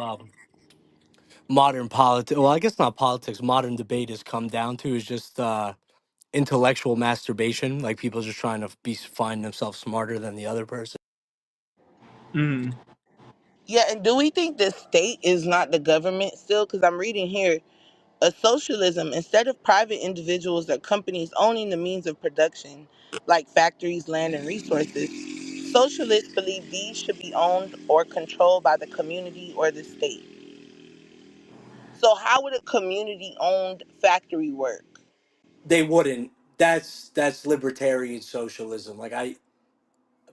[SPEAKER 6] modern politics. Well, I guess not politics. Modern debate has come down to is just intellectual masturbation. Like people just trying to find themselves smarter than the other person.
[SPEAKER 3] Hmm.
[SPEAKER 1] Yeah, and do we think the state is not the government still? Because I'm reading here a socialism, instead of private individuals or companies owning the means of production, like factories, land, and resources, socialists believe these should be owned or controlled by the community or the state. So, how would a community owned factory work?
[SPEAKER 6] They wouldn't. That's libertarian socialism. Like I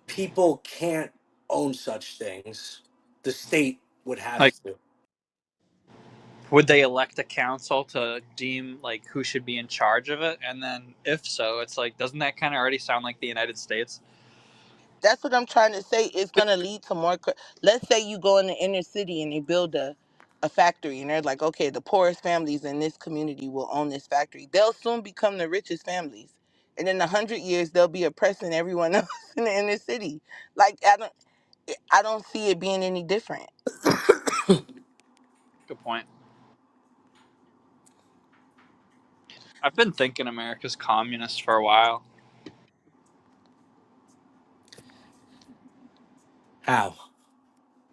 [SPEAKER 6] people can't own such things. The state would have
[SPEAKER 3] Like,
[SPEAKER 6] to.
[SPEAKER 3] would they elect a council to deem like who should be in charge of it? And then, if so, it's like, doesn't that kind of already sound like the United States?
[SPEAKER 1] That's what I'm trying to say. It's going to lead to more. Let's say you go in the inner city and they build a factory, and they're like, okay, the poorest families in this community will own this factory. They'll soon become the richest families. And in 100 years, they'll be oppressing everyone else in the inner city. Like, I don't see it being any different.
[SPEAKER 3] Good point. I've been thinking America's communist for a while
[SPEAKER 6] How?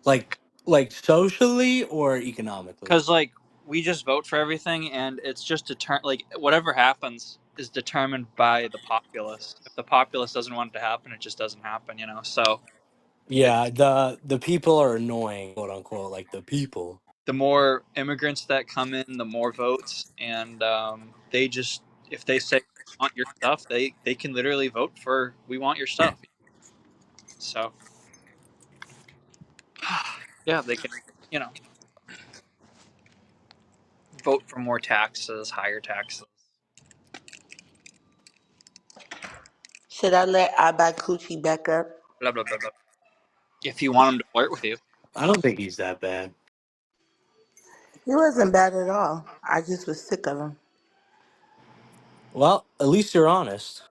[SPEAKER 6] Like like socially or economically?
[SPEAKER 3] because like we just vote for everything, and it's just like whatever happens is determined by the populace. If the populace doesn't want it to happen, it just doesn't happen. So it,
[SPEAKER 6] Yeah, the people are annoying, quote unquote, like the people.
[SPEAKER 3] the more immigrants that come in, the more votes, and they just, if they say want your stuff, they can literally vote for we want your stuff. So yeah, they can you know vote for more taxes, higher taxes,
[SPEAKER 1] Should I let I buy coochie back up?
[SPEAKER 3] blah blah blah blah. If you want them to flirt with you,
[SPEAKER 6] I don't think he's that bad.
[SPEAKER 1] He wasn't bad at all. I just was sick of him.
[SPEAKER 6] Well, at least you're honest.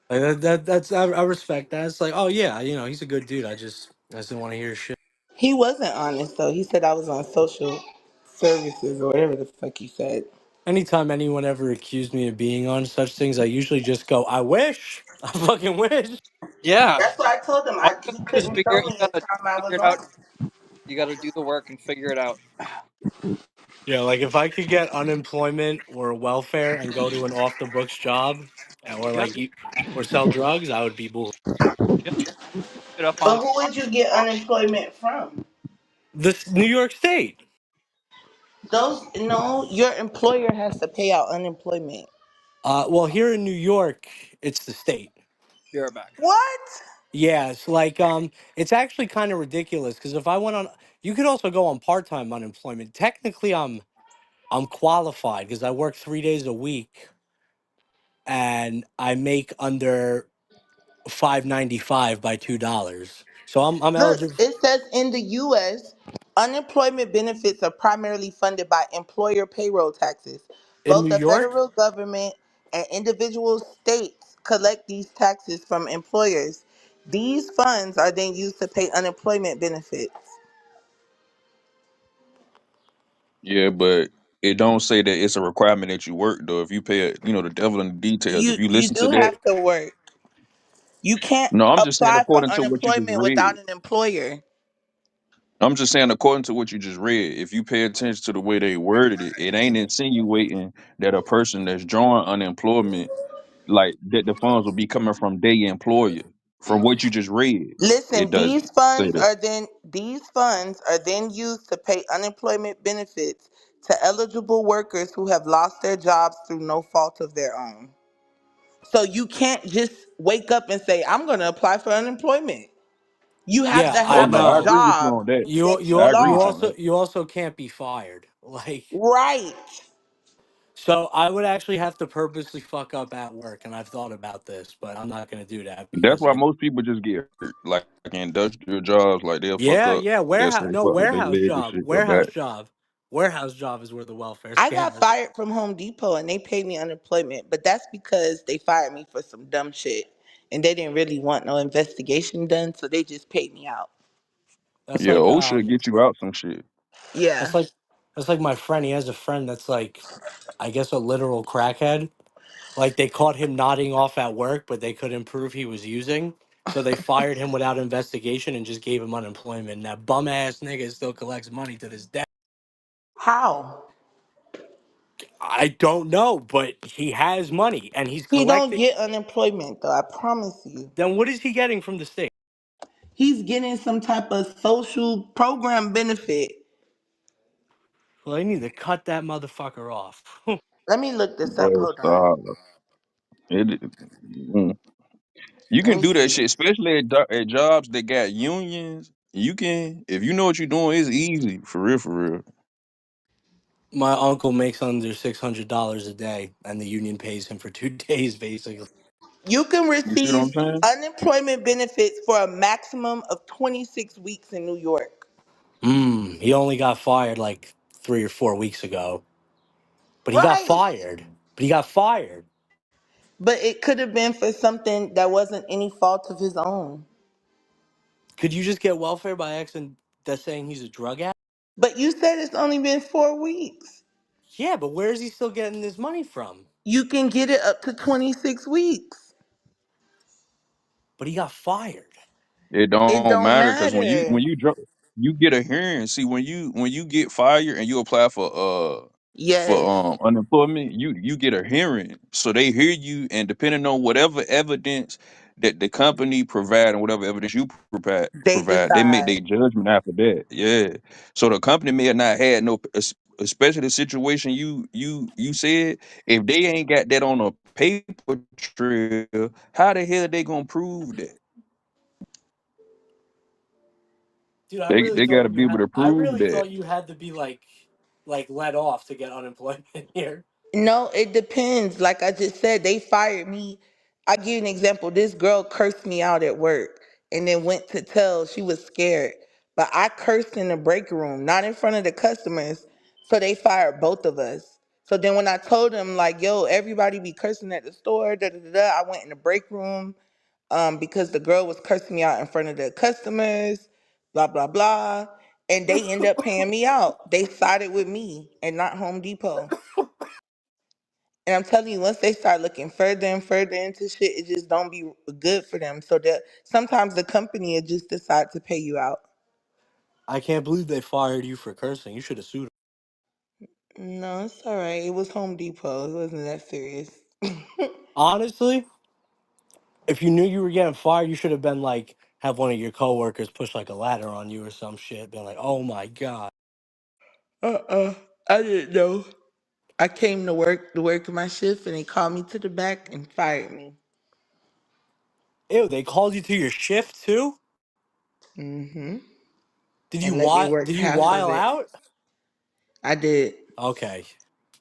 [SPEAKER 6] Like that's I respect that. It's like, oh yeah, he's a good dude. I just didn't want to hear shit.
[SPEAKER 1] He wasn't honest, though. He said I was on social services or whatever the fuck he said.
[SPEAKER 6] Anytime anyone ever accused me of being on such things, I usually just go, I wish. I fucking wish.
[SPEAKER 3] yeah,
[SPEAKER 1] That's what I told him.
[SPEAKER 3] all you
[SPEAKER 1] He
[SPEAKER 3] gotta do is
[SPEAKER 1] couldn't show
[SPEAKER 3] you
[SPEAKER 1] me a
[SPEAKER 3] gotta
[SPEAKER 1] time I
[SPEAKER 3] figure
[SPEAKER 1] was
[SPEAKER 3] it out.
[SPEAKER 1] on.
[SPEAKER 3] You gotta do the work and figure it out.
[SPEAKER 6] Yeah, like if I could get unemployment or welfare and go to an off the books job or
[SPEAKER 3] Yeah,
[SPEAKER 6] like eat or sell drugs, I would be bull.
[SPEAKER 3] yeah. It up
[SPEAKER 1] But
[SPEAKER 3] on
[SPEAKER 1] who would you get unemployment from?
[SPEAKER 6] This New York State.
[SPEAKER 1] Those no, your employer has to pay out unemployment.
[SPEAKER 6] Well, here in New York, it's the state.
[SPEAKER 3] your back.
[SPEAKER 1] What?
[SPEAKER 6] Yeah, it's like it's actually kind of ridiculous because if I went on, you could also go on part-time unemployment. Technically, I'm qualified because I work 3 days a week and I make under 5.95 by $2. So I'm
[SPEAKER 1] Look,
[SPEAKER 6] eligible.
[SPEAKER 1] it says in the U.S., unemployment benefits are primarily funded by employer payroll taxes.
[SPEAKER 6] In
[SPEAKER 1] Both
[SPEAKER 6] New
[SPEAKER 1] the
[SPEAKER 6] York.
[SPEAKER 1] federal government and individual states collect these taxes from employers. These funds are then used to pay unemployment benefits.
[SPEAKER 5] Yeah, but it don't say that it's a requirement that you work though. If you pay it, the devil in the details. If you
[SPEAKER 1] You
[SPEAKER 5] listen to
[SPEAKER 1] do
[SPEAKER 5] that,
[SPEAKER 1] have to work. You can't
[SPEAKER 5] no, I'm just saying
[SPEAKER 1] apply for
[SPEAKER 5] according to what you just
[SPEAKER 1] unemployment
[SPEAKER 5] read.
[SPEAKER 1] without an employer.
[SPEAKER 5] I'm just saying according to what you just read. If you pay attention to the way they worded it, it ain't insinuating that a person that's drawing unemployment, like that the funds will be coming from their employer. From what you just read, it
[SPEAKER 1] Listen,
[SPEAKER 5] doesn't say that.
[SPEAKER 1] these funds are then used to pay unemployment benefits to eligible workers who have lost their jobs through no fault of their own. So you can't just wake up and say, I'm going to apply for unemployment. You have
[SPEAKER 6] Yeah,
[SPEAKER 1] to
[SPEAKER 6] I
[SPEAKER 5] Oh
[SPEAKER 1] have
[SPEAKER 5] no,
[SPEAKER 1] a
[SPEAKER 5] I
[SPEAKER 6] know.
[SPEAKER 5] agree with you
[SPEAKER 1] job
[SPEAKER 5] on that.
[SPEAKER 6] You
[SPEAKER 1] that you
[SPEAKER 6] you
[SPEAKER 5] I agree
[SPEAKER 6] you
[SPEAKER 5] with you on
[SPEAKER 1] lost.
[SPEAKER 5] that.
[SPEAKER 6] you also can't be fired. Like,
[SPEAKER 1] Right.
[SPEAKER 6] so I would actually have to purposely fuck up at work, and I've thought about this, but I'm not gonna do that
[SPEAKER 5] That's
[SPEAKER 6] because
[SPEAKER 5] why
[SPEAKER 6] I.
[SPEAKER 5] most people just get hurt. Like industrial jobs, like they'll fuck
[SPEAKER 6] Yeah,
[SPEAKER 5] up.
[SPEAKER 6] yeah,
[SPEAKER 5] They'll say
[SPEAKER 6] warehouse. No,
[SPEAKER 5] fuck up their leg and shit. Go back.
[SPEAKER 6] warehouse job is where the welfare
[SPEAKER 1] I
[SPEAKER 6] scam
[SPEAKER 1] got
[SPEAKER 6] is.
[SPEAKER 1] fired from Home Depot and they paid me unemployment, but that's because they fired me for some dumb shit and they didn't really want no investigation done, so they just paid me out.
[SPEAKER 6] That's
[SPEAKER 5] Yeah,
[SPEAKER 6] like
[SPEAKER 5] OSHA get you out some shit.
[SPEAKER 1] Yeah.
[SPEAKER 6] that's like that's like my friend. He has a friend that's like, I guess, a literal crackhead. Like, they caught him nodding off at work, but they couldn't prove he was using. So they fired him without investigation and just gave him unemployment. And that bum ass nigga still collects money to this day.
[SPEAKER 1] How?
[SPEAKER 6] I don't know, but he has money and he's
[SPEAKER 1] He don't
[SPEAKER 6] collecting.
[SPEAKER 1] get unemployment though, I promise you.
[SPEAKER 6] Then what is he getting from the state?
[SPEAKER 1] He's getting some type of social program benefit.
[SPEAKER 6] Well, they need to cut that motherfucker off.
[SPEAKER 1] Let me look this up.
[SPEAKER 5] Bro,
[SPEAKER 1] Hold on.
[SPEAKER 5] stop. It, mm. You
[SPEAKER 1] Let
[SPEAKER 5] can
[SPEAKER 1] me
[SPEAKER 5] do that
[SPEAKER 1] see.
[SPEAKER 5] shit, especially at jobs that got unions. You can, if you know what you're doing, it's easy for real, for real.
[SPEAKER 6] My uncle makes under $600 a day, and the union pays him for 2 days, basically.
[SPEAKER 1] You can
[SPEAKER 5] You see what
[SPEAKER 1] receive
[SPEAKER 5] I'm saying?
[SPEAKER 1] unemployment benefits for a maximum of 26 weeks in New York.
[SPEAKER 6] He only got fired like 3 or 4 weeks ago, but he got
[SPEAKER 1] Right.
[SPEAKER 6] fired. But he got fired.
[SPEAKER 1] But it could have been for something that wasn't any fault of his own.
[SPEAKER 6] Could you just get welfare by accident? That's saying he's a drug addict.
[SPEAKER 1] But you said it's only been 4 weeks.
[SPEAKER 6] Yeah, but where is he still getting this money from?
[SPEAKER 1] You can get it up to 26 weeks.
[SPEAKER 6] But he got fired.
[SPEAKER 5] It
[SPEAKER 1] It
[SPEAKER 5] don't
[SPEAKER 1] don't
[SPEAKER 5] matter because when you
[SPEAKER 1] matter.
[SPEAKER 5] you get a hearing. See, when you get fired and you apply for
[SPEAKER 1] Yes,
[SPEAKER 5] unemployment, you get a hearing. So they hear you, and depending on whatever evidence that the company provide and whatever evidence you
[SPEAKER 1] they
[SPEAKER 5] provide, they make
[SPEAKER 1] decide.
[SPEAKER 5] their judgment after that. Yeah. So the company may have not had no, especially the situation you said. If they ain't got that on a paper trail, how the hell they gonna prove that?
[SPEAKER 6] Dude, I
[SPEAKER 5] They
[SPEAKER 6] really
[SPEAKER 5] they got to
[SPEAKER 6] thought
[SPEAKER 5] be
[SPEAKER 6] you
[SPEAKER 5] able
[SPEAKER 6] had.
[SPEAKER 5] to
[SPEAKER 6] I
[SPEAKER 5] prove
[SPEAKER 6] really
[SPEAKER 5] that.
[SPEAKER 6] thought you had to be like let off to get unemployment here.
[SPEAKER 1] No, it depends. Like I just said, they fired me. I give you an example. This girl cursed me out at work and then went to tell she was scared. But I cursed in the break room, not in front of the customers. So they fired both of us. So then when I told them like, yo, everybody be cursing at the store, da da da, da, I went in the break room because the girl was cursing me out in front of the customers, blah blah blah. And they end up paying me out. They sided with me and not Home Depot. And I'm telling you, once they start looking further and further into shit, it just don't be good for them. So that sometimes the company will just decide to pay you out.
[SPEAKER 6] I can't believe they fired you for cursing. You should have sued
[SPEAKER 1] No, it's all right. It was Home Depot. It wasn't that serious.
[SPEAKER 6] honestly, if you knew you were getting fired, you should have been like, have one of your coworkers push like a ladder on you or some shit. Been like, oh my God.
[SPEAKER 1] Uh-uh. I didn't know. I came to work my shift, and they called me to the back and fired me.
[SPEAKER 6] Ew, they called you to your shift too?
[SPEAKER 1] Mm-hmm.
[SPEAKER 6] Did you
[SPEAKER 1] And let me
[SPEAKER 6] wi-
[SPEAKER 1] work
[SPEAKER 6] did you
[SPEAKER 1] half of
[SPEAKER 6] while
[SPEAKER 1] it.
[SPEAKER 6] out?
[SPEAKER 1] I did.
[SPEAKER 6] Okay.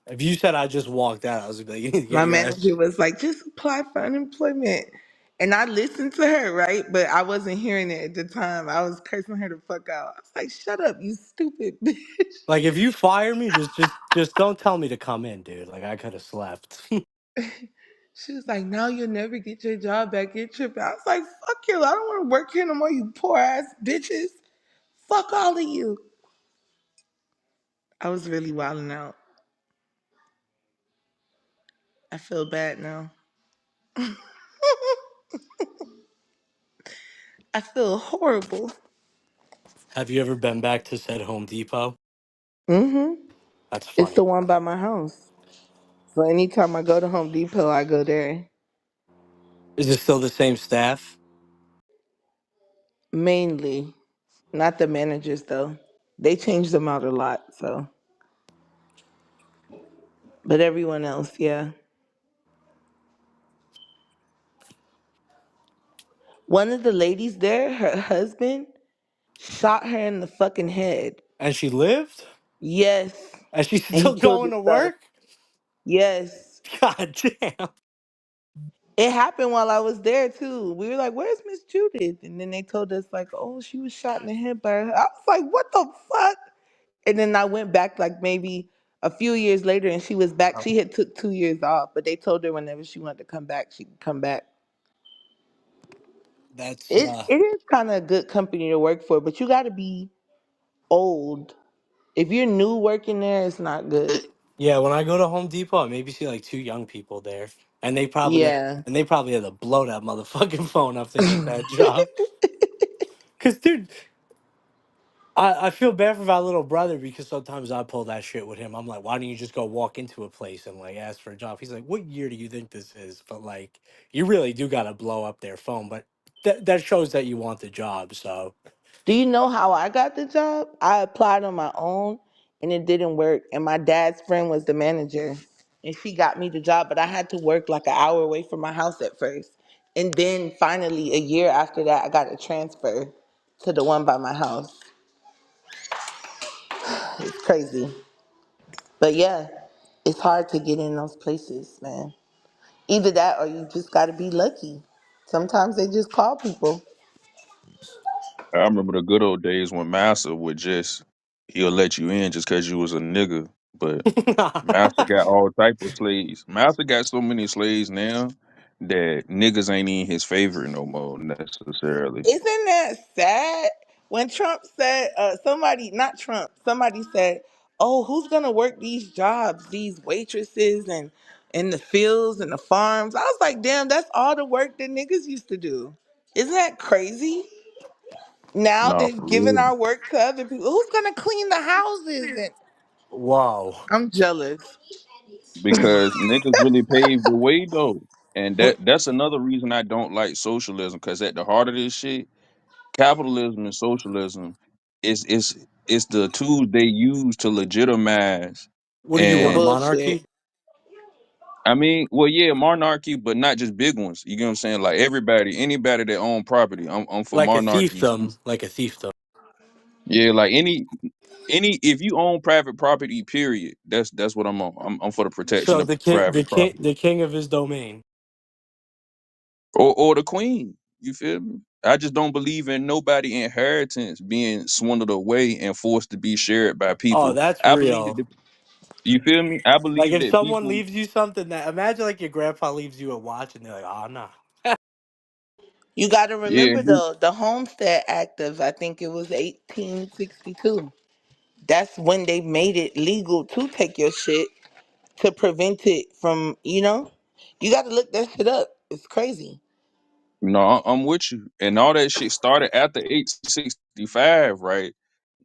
[SPEAKER 6] If you said I just walked out, I was gonna be like, you need to get
[SPEAKER 1] My
[SPEAKER 6] your ass.
[SPEAKER 1] manager was like, just apply for unemployment. And I listened to her, right? But I wasn't hearing it at the time. I was cursing her the fuck out. I was like, shut up, you stupid bitch.
[SPEAKER 6] Like, if you fire me, just don't tell me to come in, dude. Like, I could have slept.
[SPEAKER 1] She was like, now you'll never get your job back. You're tripping. I was like, fuck you. I don't want to work here no more, you poor ass bitches. Fuck all of you. I was really wilding out. I feel bad now. I feel horrible.
[SPEAKER 6] Have you ever been back to said Home Depot?
[SPEAKER 1] Mm-hmm.
[SPEAKER 6] That's
[SPEAKER 1] It's the
[SPEAKER 6] funny.
[SPEAKER 1] one by my house. So anytime I go to Home Depot, I go there.
[SPEAKER 6] Is it still the same staff?
[SPEAKER 1] Mainly. Not the managers though. They changed them out a lot, so but everyone else, yeah. One of the ladies there, her husband, shot her in the fucking head.
[SPEAKER 6] And she lived?
[SPEAKER 1] Yes.
[SPEAKER 6] And she's
[SPEAKER 1] And he
[SPEAKER 6] still
[SPEAKER 1] killed
[SPEAKER 6] going to
[SPEAKER 1] himself.
[SPEAKER 6] work?
[SPEAKER 1] Yes.
[SPEAKER 6] God damn.
[SPEAKER 1] It happened while I was there too. We were like, "Where's Miss Judith?" And then they told us like, "Oh, she was shot in the head by her." I was like, "What the fuck?" And then I went back like maybe a few years later, and she was back. She had took 2 years off, but they told her whenever she wanted to come back, she could come back.
[SPEAKER 6] That's
[SPEAKER 1] It is kind of a good company to work for, but you got to be old. If you're new working there, it's not good.
[SPEAKER 6] yeah, when I go to Home Depot, I maybe see like two young people there. And
[SPEAKER 1] Yeah.
[SPEAKER 6] they probably had to blow that motherfucking phone up to get that job. Cause dude, I feel bad for my little brother because sometimes I pull that shit with him. I'm like, why don't you just go walk into a place and like ask for a job? He's like, what year do you think this is? But like, you really do gotta blow up their phone. But that shows that you want the job. So
[SPEAKER 1] Do you know how I got the job? I applied on my own and it didn't work. And my dad's friend was the manager and she got me the job, but I had to work like an hour away from my house at first. And then finally, a year after that, I got a transfer to the one by my house. It's crazy. But yeah, it's hard to get in those places, man. Either that or you just got to be lucky. Sometimes they just call people.
[SPEAKER 5] I remember the good old days when Massa would just he'll let you in just because you was a nigga. But Master got all type of slaves. Master got so many slaves now that niggas ain't even his favorite no more necessarily.
[SPEAKER 1] Isn't that sad? When Trump said, somebody, not Trump, somebody said, "Oh, who's gonna work these jobs? These waitresses and in the fields and the farms." I was like, "Damn, that's all the work that niggas used to do." Isn't that crazy? Now
[SPEAKER 5] Nah,
[SPEAKER 1] they're
[SPEAKER 5] for
[SPEAKER 1] giving
[SPEAKER 5] real.
[SPEAKER 1] our work to other people. Who's gonna clean the houses? And
[SPEAKER 6] whoa.
[SPEAKER 1] I'm jealous.
[SPEAKER 5] Because niggas really paved the way though. And that's another reason I don't like socialism. Cause at the heart of this shit, capitalism and socialism is the tools they use to legitimize.
[SPEAKER 6] What do you
[SPEAKER 1] The
[SPEAKER 6] want, a
[SPEAKER 5] And
[SPEAKER 1] bullshit.
[SPEAKER 6] monarchy?
[SPEAKER 5] I mean, well, yeah, monarchy, but not just big ones. You get what I'm saying? Like everybody, anybody that own property, I'm for
[SPEAKER 6] Like a
[SPEAKER 5] monarchy too.
[SPEAKER 6] thiefdom. Like a thiefdom.
[SPEAKER 5] Yeah, like any if you own private property, period. That's what I'm on. I'm for the protection
[SPEAKER 6] So
[SPEAKER 5] of private property.
[SPEAKER 6] the king of his domain.
[SPEAKER 5] Or the queen. You feel me? I just don't believe in nobody inheritance being swindled away and forced to be shared by
[SPEAKER 6] Oh,
[SPEAKER 5] people.
[SPEAKER 6] that's
[SPEAKER 5] I believe that
[SPEAKER 6] real.
[SPEAKER 5] you feel me? I
[SPEAKER 6] Like
[SPEAKER 5] believe
[SPEAKER 6] if
[SPEAKER 5] that
[SPEAKER 6] someone
[SPEAKER 5] people
[SPEAKER 6] leaves you something that imagine like your grandpa leaves you a watch and they're like, oh no.
[SPEAKER 1] You got to
[SPEAKER 5] yeah,
[SPEAKER 1] remember though, the Homestead Act of I think it was 1862. That's when they made it legal to take your shit to prevent it from, you got to look that shit up. It's crazy.
[SPEAKER 5] no, I'm with you. And all that shit started after 1865, right?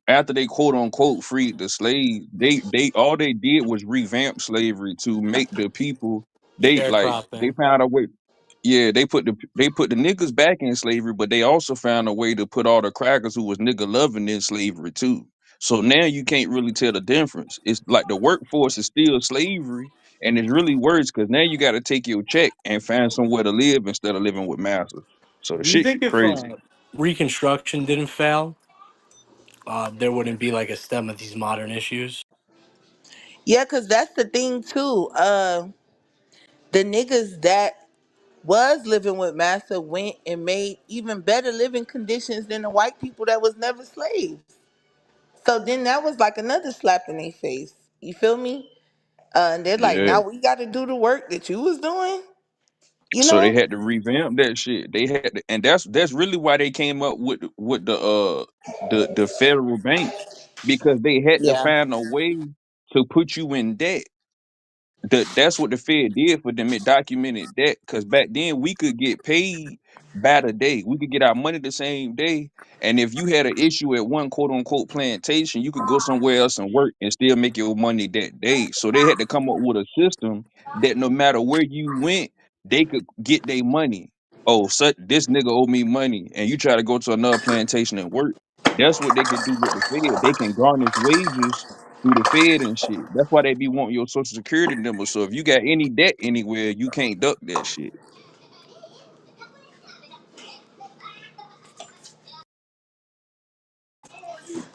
[SPEAKER 5] After they quote unquote freed the slaves, they all they did was revamp slavery to make the people they
[SPEAKER 6] Sharecropping.
[SPEAKER 5] found a way. Yeah, they put the niggas back in slavery, but they also found a way to put all the crackers who was nigga loving in slavery too. So now you can't really tell the difference. It's like the workforce is still slavery, and it's really worse because now you got to take your check and find somewhere to live instead of living with masters. So the
[SPEAKER 6] Do you
[SPEAKER 5] shit
[SPEAKER 6] think if
[SPEAKER 5] crazy.
[SPEAKER 6] Reconstruction didn't fail, there wouldn't be like a stem of these modern issues?
[SPEAKER 1] Yeah, because that's the thing too. The niggas that was living with Massa went and made even better living conditions than the white people that was never slaves. So then that was like another slap in their face. You feel me? And they're like,
[SPEAKER 5] Yeah.
[SPEAKER 1] now we got to do the work that you was doing. You
[SPEAKER 5] So they
[SPEAKER 1] know?
[SPEAKER 5] had to revamp that shit. They had to, and that's really why they came up with the federal bank, because they had to
[SPEAKER 1] Yeah.
[SPEAKER 5] find a way to put you in debt. That's what the Fed did for them. It documented that, because back then we could get paid by the day. We could get our money the same day. And if you had an issue at one quote unquote plantation, you could go somewhere else and work and still make your money that day. So they had to come up with a system that no matter where you went, they could get their money. Oh, this nigga owe me money, and you try to go to another plantation and work. That's what they could do with the Fed. They can garnish wages through the Fed and shit. That's why they be wanting your social security number. So if you got any debt anywhere, you can't duck that shit.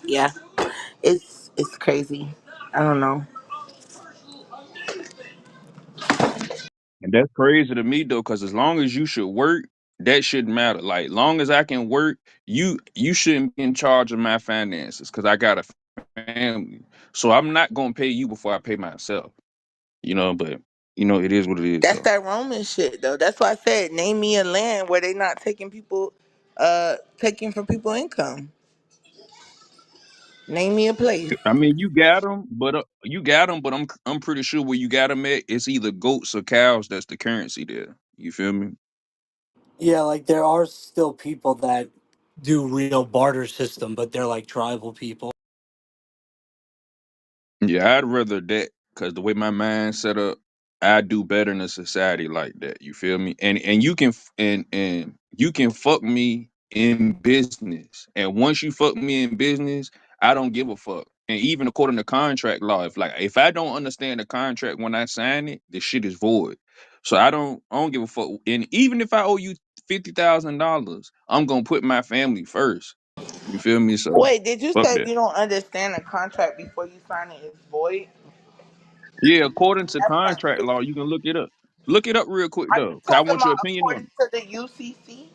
[SPEAKER 1] Yeah. It's crazy. I don't know.
[SPEAKER 5] And that's crazy to me though, because as long as you should work, that shouldn't matter. Like long as I can work, you shouldn't be in charge of my finances because I got a family. So I'm not gonna pay you before I pay myself. But it is what it is
[SPEAKER 1] That's
[SPEAKER 5] though.
[SPEAKER 1] that Roman shit though. That's why I said name me a land where they not taking from people income. Name me a place.
[SPEAKER 5] I mean, you got them, but I'm pretty sure where you got them at, it's either goats or cows. That's the currency there. You feel me?
[SPEAKER 6] Yeah, like there are still people that do real barter system, but they're like tribal people.
[SPEAKER 5] Yeah, I'd rather that because the way my mind set up, I do better in a society like that. You feel me? And you can fuck me in business, and once you fuck me in business, I don't give a fuck. And even according to contract law, if I don't understand the contract when I sign it, the shit is void. So I don't give a fuck. And even if I owe you $50,000, I'm gonna put my family first. You feel me? So
[SPEAKER 1] Wait, did you
[SPEAKER 5] fuck
[SPEAKER 1] say if
[SPEAKER 5] that.
[SPEAKER 1] you don't understand the contract before you sign it, it's void?
[SPEAKER 5] Yeah, according to
[SPEAKER 1] That part's
[SPEAKER 5] contract law,
[SPEAKER 1] crazy.
[SPEAKER 5] you can look it up. Look it up real quick
[SPEAKER 1] Are you
[SPEAKER 5] though, cause I
[SPEAKER 1] talking
[SPEAKER 5] want your
[SPEAKER 1] about
[SPEAKER 5] opinion on
[SPEAKER 1] according
[SPEAKER 5] it.
[SPEAKER 1] to the UCC?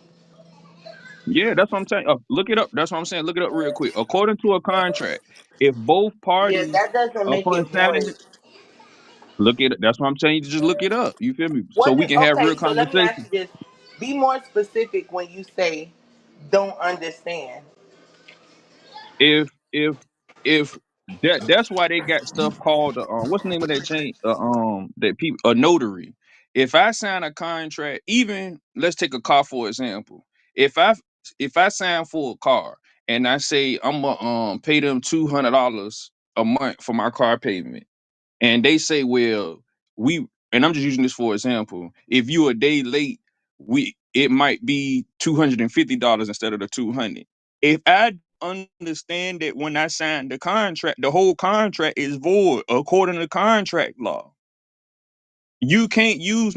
[SPEAKER 5] Yeah, that's what I'm saying. Look it up. That's what I'm saying. Look it up real quick. According to a contract, if both
[SPEAKER 1] Yeah,
[SPEAKER 5] parties
[SPEAKER 1] that doesn't make
[SPEAKER 5] upon
[SPEAKER 1] it
[SPEAKER 5] signing
[SPEAKER 1] void.
[SPEAKER 5] it, look it. That's what I'm saying. You just look it up. You feel me? So
[SPEAKER 1] What?
[SPEAKER 5] we can have real
[SPEAKER 1] Okay, so let me ask
[SPEAKER 5] conversation.
[SPEAKER 1] you this: be more specific when you say "don't understand."
[SPEAKER 5] If that's why they got stuff called what's the name of that chain that people a notary. If I sign a contract, even let's take a car for example. If I sign for a car and I say I'm gonna pay them $200 a month for my car payment, and they say, well, we and I'm just using this for example. If you a day late, it might be $250 instead of the 200. If I understand that when I signed the contract, the whole contract is void according to contract law. You can't use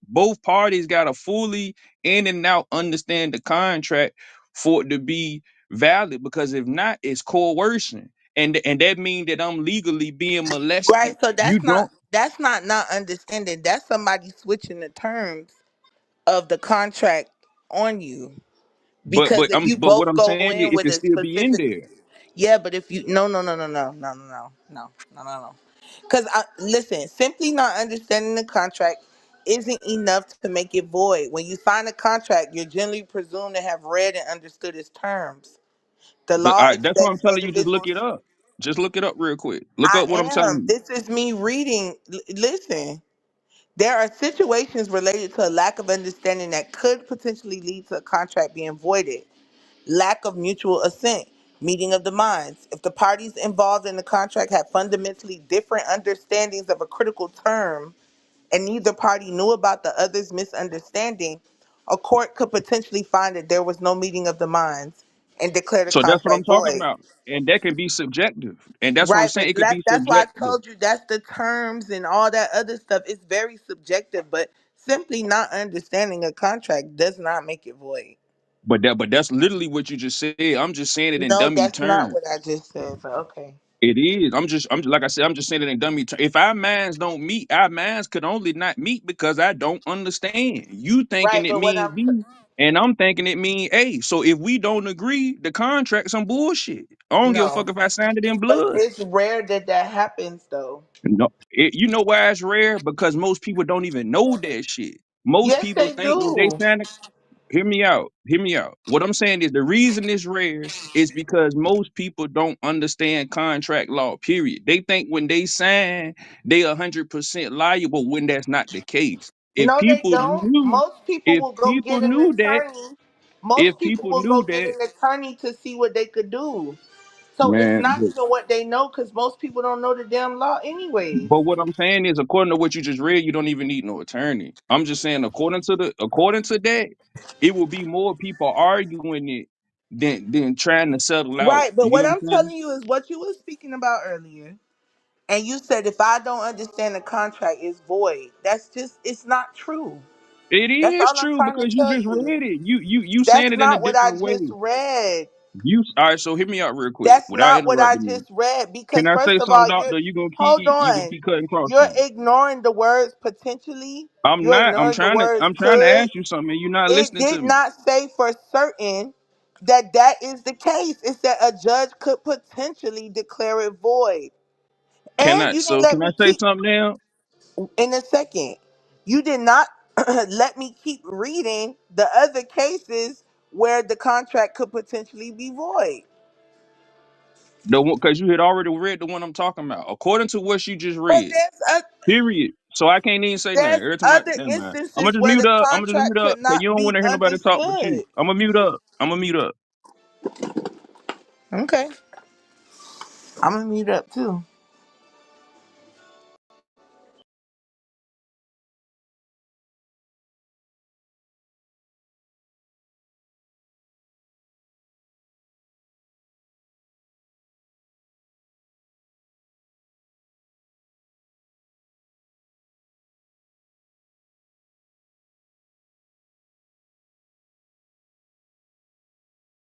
[SPEAKER 5] both parties got to fully in and out understand the contract for it to be valid, because if not, it's coercion. And that means that I'm legally being
[SPEAKER 1] Right.
[SPEAKER 5] molested.
[SPEAKER 1] So
[SPEAKER 5] You don't
[SPEAKER 1] that's not understanding. That's somebody switching the terms of the contract on you.
[SPEAKER 5] but
[SPEAKER 1] Because
[SPEAKER 5] but
[SPEAKER 1] if
[SPEAKER 5] I'm
[SPEAKER 1] you
[SPEAKER 5] but what
[SPEAKER 1] both
[SPEAKER 5] I'm
[SPEAKER 1] go
[SPEAKER 5] saying is
[SPEAKER 1] in
[SPEAKER 5] it
[SPEAKER 1] with
[SPEAKER 5] can
[SPEAKER 1] a
[SPEAKER 5] still be in
[SPEAKER 1] specific,
[SPEAKER 5] there.
[SPEAKER 1] yeah, but if you no. Because listen, simply not understanding the contract isn't enough to make it void. When you sign a contract, you're generally presumed to have read and understood its terms. The law
[SPEAKER 5] That's why I'm
[SPEAKER 1] expects
[SPEAKER 5] telling you, just look
[SPEAKER 1] individuals.
[SPEAKER 5] it up. Just look it up real quick. Look
[SPEAKER 1] I
[SPEAKER 5] up what I'm telling
[SPEAKER 1] am.
[SPEAKER 5] you.
[SPEAKER 1] This is me reading. Listen, there are situations related to a lack of understanding that could potentially lead to a contract being voided. Lack of mutual assent, meeting of the minds. If the parties involved in the contract had fundamentally different understandings of a critical term and neither party knew about the other's misunderstanding, a court could potentially find that there was no meeting of the minds and declare the
[SPEAKER 5] So that's what I'm
[SPEAKER 1] contract
[SPEAKER 5] talking
[SPEAKER 1] void.
[SPEAKER 5] about. And that can be subjective. And that's what I'm
[SPEAKER 1] Right,
[SPEAKER 5] saying.
[SPEAKER 1] but
[SPEAKER 5] It could be
[SPEAKER 1] that's why I
[SPEAKER 5] subjective.
[SPEAKER 1] told you that's the terms and all that other stuff. It's very subjective, but simply not understanding a contract does not make it void.
[SPEAKER 5] But that's literally what you just said. I'm just saying it in
[SPEAKER 1] No,
[SPEAKER 5] dummy
[SPEAKER 1] that's not
[SPEAKER 5] terms.
[SPEAKER 1] what I just said. But okay.
[SPEAKER 5] It is. Like I said, I'm just saying it in dummy terms. If our minds don't meet, our minds could only not meet because I don't understand. You thinking
[SPEAKER 1] Right,
[SPEAKER 5] it
[SPEAKER 1] but what
[SPEAKER 5] mean
[SPEAKER 1] I'm
[SPEAKER 5] B, and I'm thinking it mean A. So if we don't agree, the contract's some bullshit. I don't give a
[SPEAKER 1] no,
[SPEAKER 5] fuck if I signed it in
[SPEAKER 1] but
[SPEAKER 5] blood.
[SPEAKER 1] it's rare that that happens though.
[SPEAKER 5] No, you know why it's rare? Because most people don't even know that shit. Most
[SPEAKER 1] Yes,
[SPEAKER 5] people
[SPEAKER 1] they
[SPEAKER 5] think when they
[SPEAKER 1] do.
[SPEAKER 5] sign. Hear me out. Hear me out. What I'm saying is the reason it's rare is because most people don't understand contract law. Period. They think when they sign, they 100% liable when that's not the case. If
[SPEAKER 1] No, they
[SPEAKER 5] people
[SPEAKER 1] don't.
[SPEAKER 5] knew,
[SPEAKER 1] Most people
[SPEAKER 5] if
[SPEAKER 1] will go
[SPEAKER 5] people
[SPEAKER 1] get an
[SPEAKER 5] knew that,
[SPEAKER 1] attorney.
[SPEAKER 5] if
[SPEAKER 1] Most people
[SPEAKER 5] people
[SPEAKER 1] will
[SPEAKER 5] knew
[SPEAKER 1] go get
[SPEAKER 5] that,
[SPEAKER 1] an attorney to see what they could do. So it's
[SPEAKER 5] man.
[SPEAKER 1] not even what they know because most people don't know the damn law anyways.
[SPEAKER 5] But what I'm saying is, according to what you just read, you don't even need no attorney. I'm just saying, according to that, it will be more people arguing it than trying to settle out.
[SPEAKER 1] Right, but
[SPEAKER 5] You get
[SPEAKER 1] what
[SPEAKER 5] what I'm
[SPEAKER 1] I'm
[SPEAKER 5] saying?
[SPEAKER 1] telling you is what you were speaking about earlier. And you said if I don't understand the contract, it's void. That's just it's not true.
[SPEAKER 5] It
[SPEAKER 1] That's
[SPEAKER 5] is
[SPEAKER 1] all I'm
[SPEAKER 5] true
[SPEAKER 1] trying to
[SPEAKER 5] because you
[SPEAKER 1] tell
[SPEAKER 5] just
[SPEAKER 1] you.
[SPEAKER 5] read it. You saying
[SPEAKER 1] That's
[SPEAKER 5] it in a
[SPEAKER 1] not what I
[SPEAKER 5] different
[SPEAKER 1] just
[SPEAKER 5] way.
[SPEAKER 1] read.
[SPEAKER 5] You all right? So hear me out real quick
[SPEAKER 1] That's
[SPEAKER 5] without
[SPEAKER 1] not what I
[SPEAKER 5] interrupting me.
[SPEAKER 1] just read because
[SPEAKER 5] Can I say
[SPEAKER 1] first of
[SPEAKER 5] something,
[SPEAKER 1] all, you're
[SPEAKER 5] doctor? You gonna
[SPEAKER 1] hold on.
[SPEAKER 5] keep cutting across
[SPEAKER 1] You're
[SPEAKER 5] me?
[SPEAKER 1] ignoring the words potentially.
[SPEAKER 5] I'm
[SPEAKER 1] You're
[SPEAKER 5] not.
[SPEAKER 1] ignoring the words
[SPEAKER 5] I'm trying to
[SPEAKER 1] could.
[SPEAKER 5] ask you something. And you're not
[SPEAKER 1] It
[SPEAKER 5] listening to
[SPEAKER 1] did
[SPEAKER 5] me.
[SPEAKER 1] not say for certain that that is the case. It said a judge could potentially declare it void.
[SPEAKER 5] Can
[SPEAKER 1] And
[SPEAKER 5] I?
[SPEAKER 1] you didn't
[SPEAKER 5] So
[SPEAKER 1] let
[SPEAKER 5] can I
[SPEAKER 1] me
[SPEAKER 5] say
[SPEAKER 1] keep
[SPEAKER 5] something now?
[SPEAKER 1] in a second. You did not let me keep reading the other cases where the contract could potentially be void.
[SPEAKER 5] The one because you had already read the one I'm talking about. According to what you just
[SPEAKER 1] But
[SPEAKER 5] read. Period. So I can't even say nothing.
[SPEAKER 1] there's
[SPEAKER 5] Every time I
[SPEAKER 1] other
[SPEAKER 5] never mind. I'm gonna
[SPEAKER 1] instances
[SPEAKER 5] just
[SPEAKER 1] where
[SPEAKER 5] mute
[SPEAKER 1] the
[SPEAKER 5] up. I'm gonna just mute
[SPEAKER 1] contract
[SPEAKER 5] up
[SPEAKER 1] could
[SPEAKER 5] because you
[SPEAKER 1] not
[SPEAKER 5] don't want
[SPEAKER 1] be
[SPEAKER 5] to hear nobody talk but you.
[SPEAKER 1] understood.
[SPEAKER 5] I'm gonna mute up. I'm gonna mute up.
[SPEAKER 1] Okay. I'm gonna mute up too.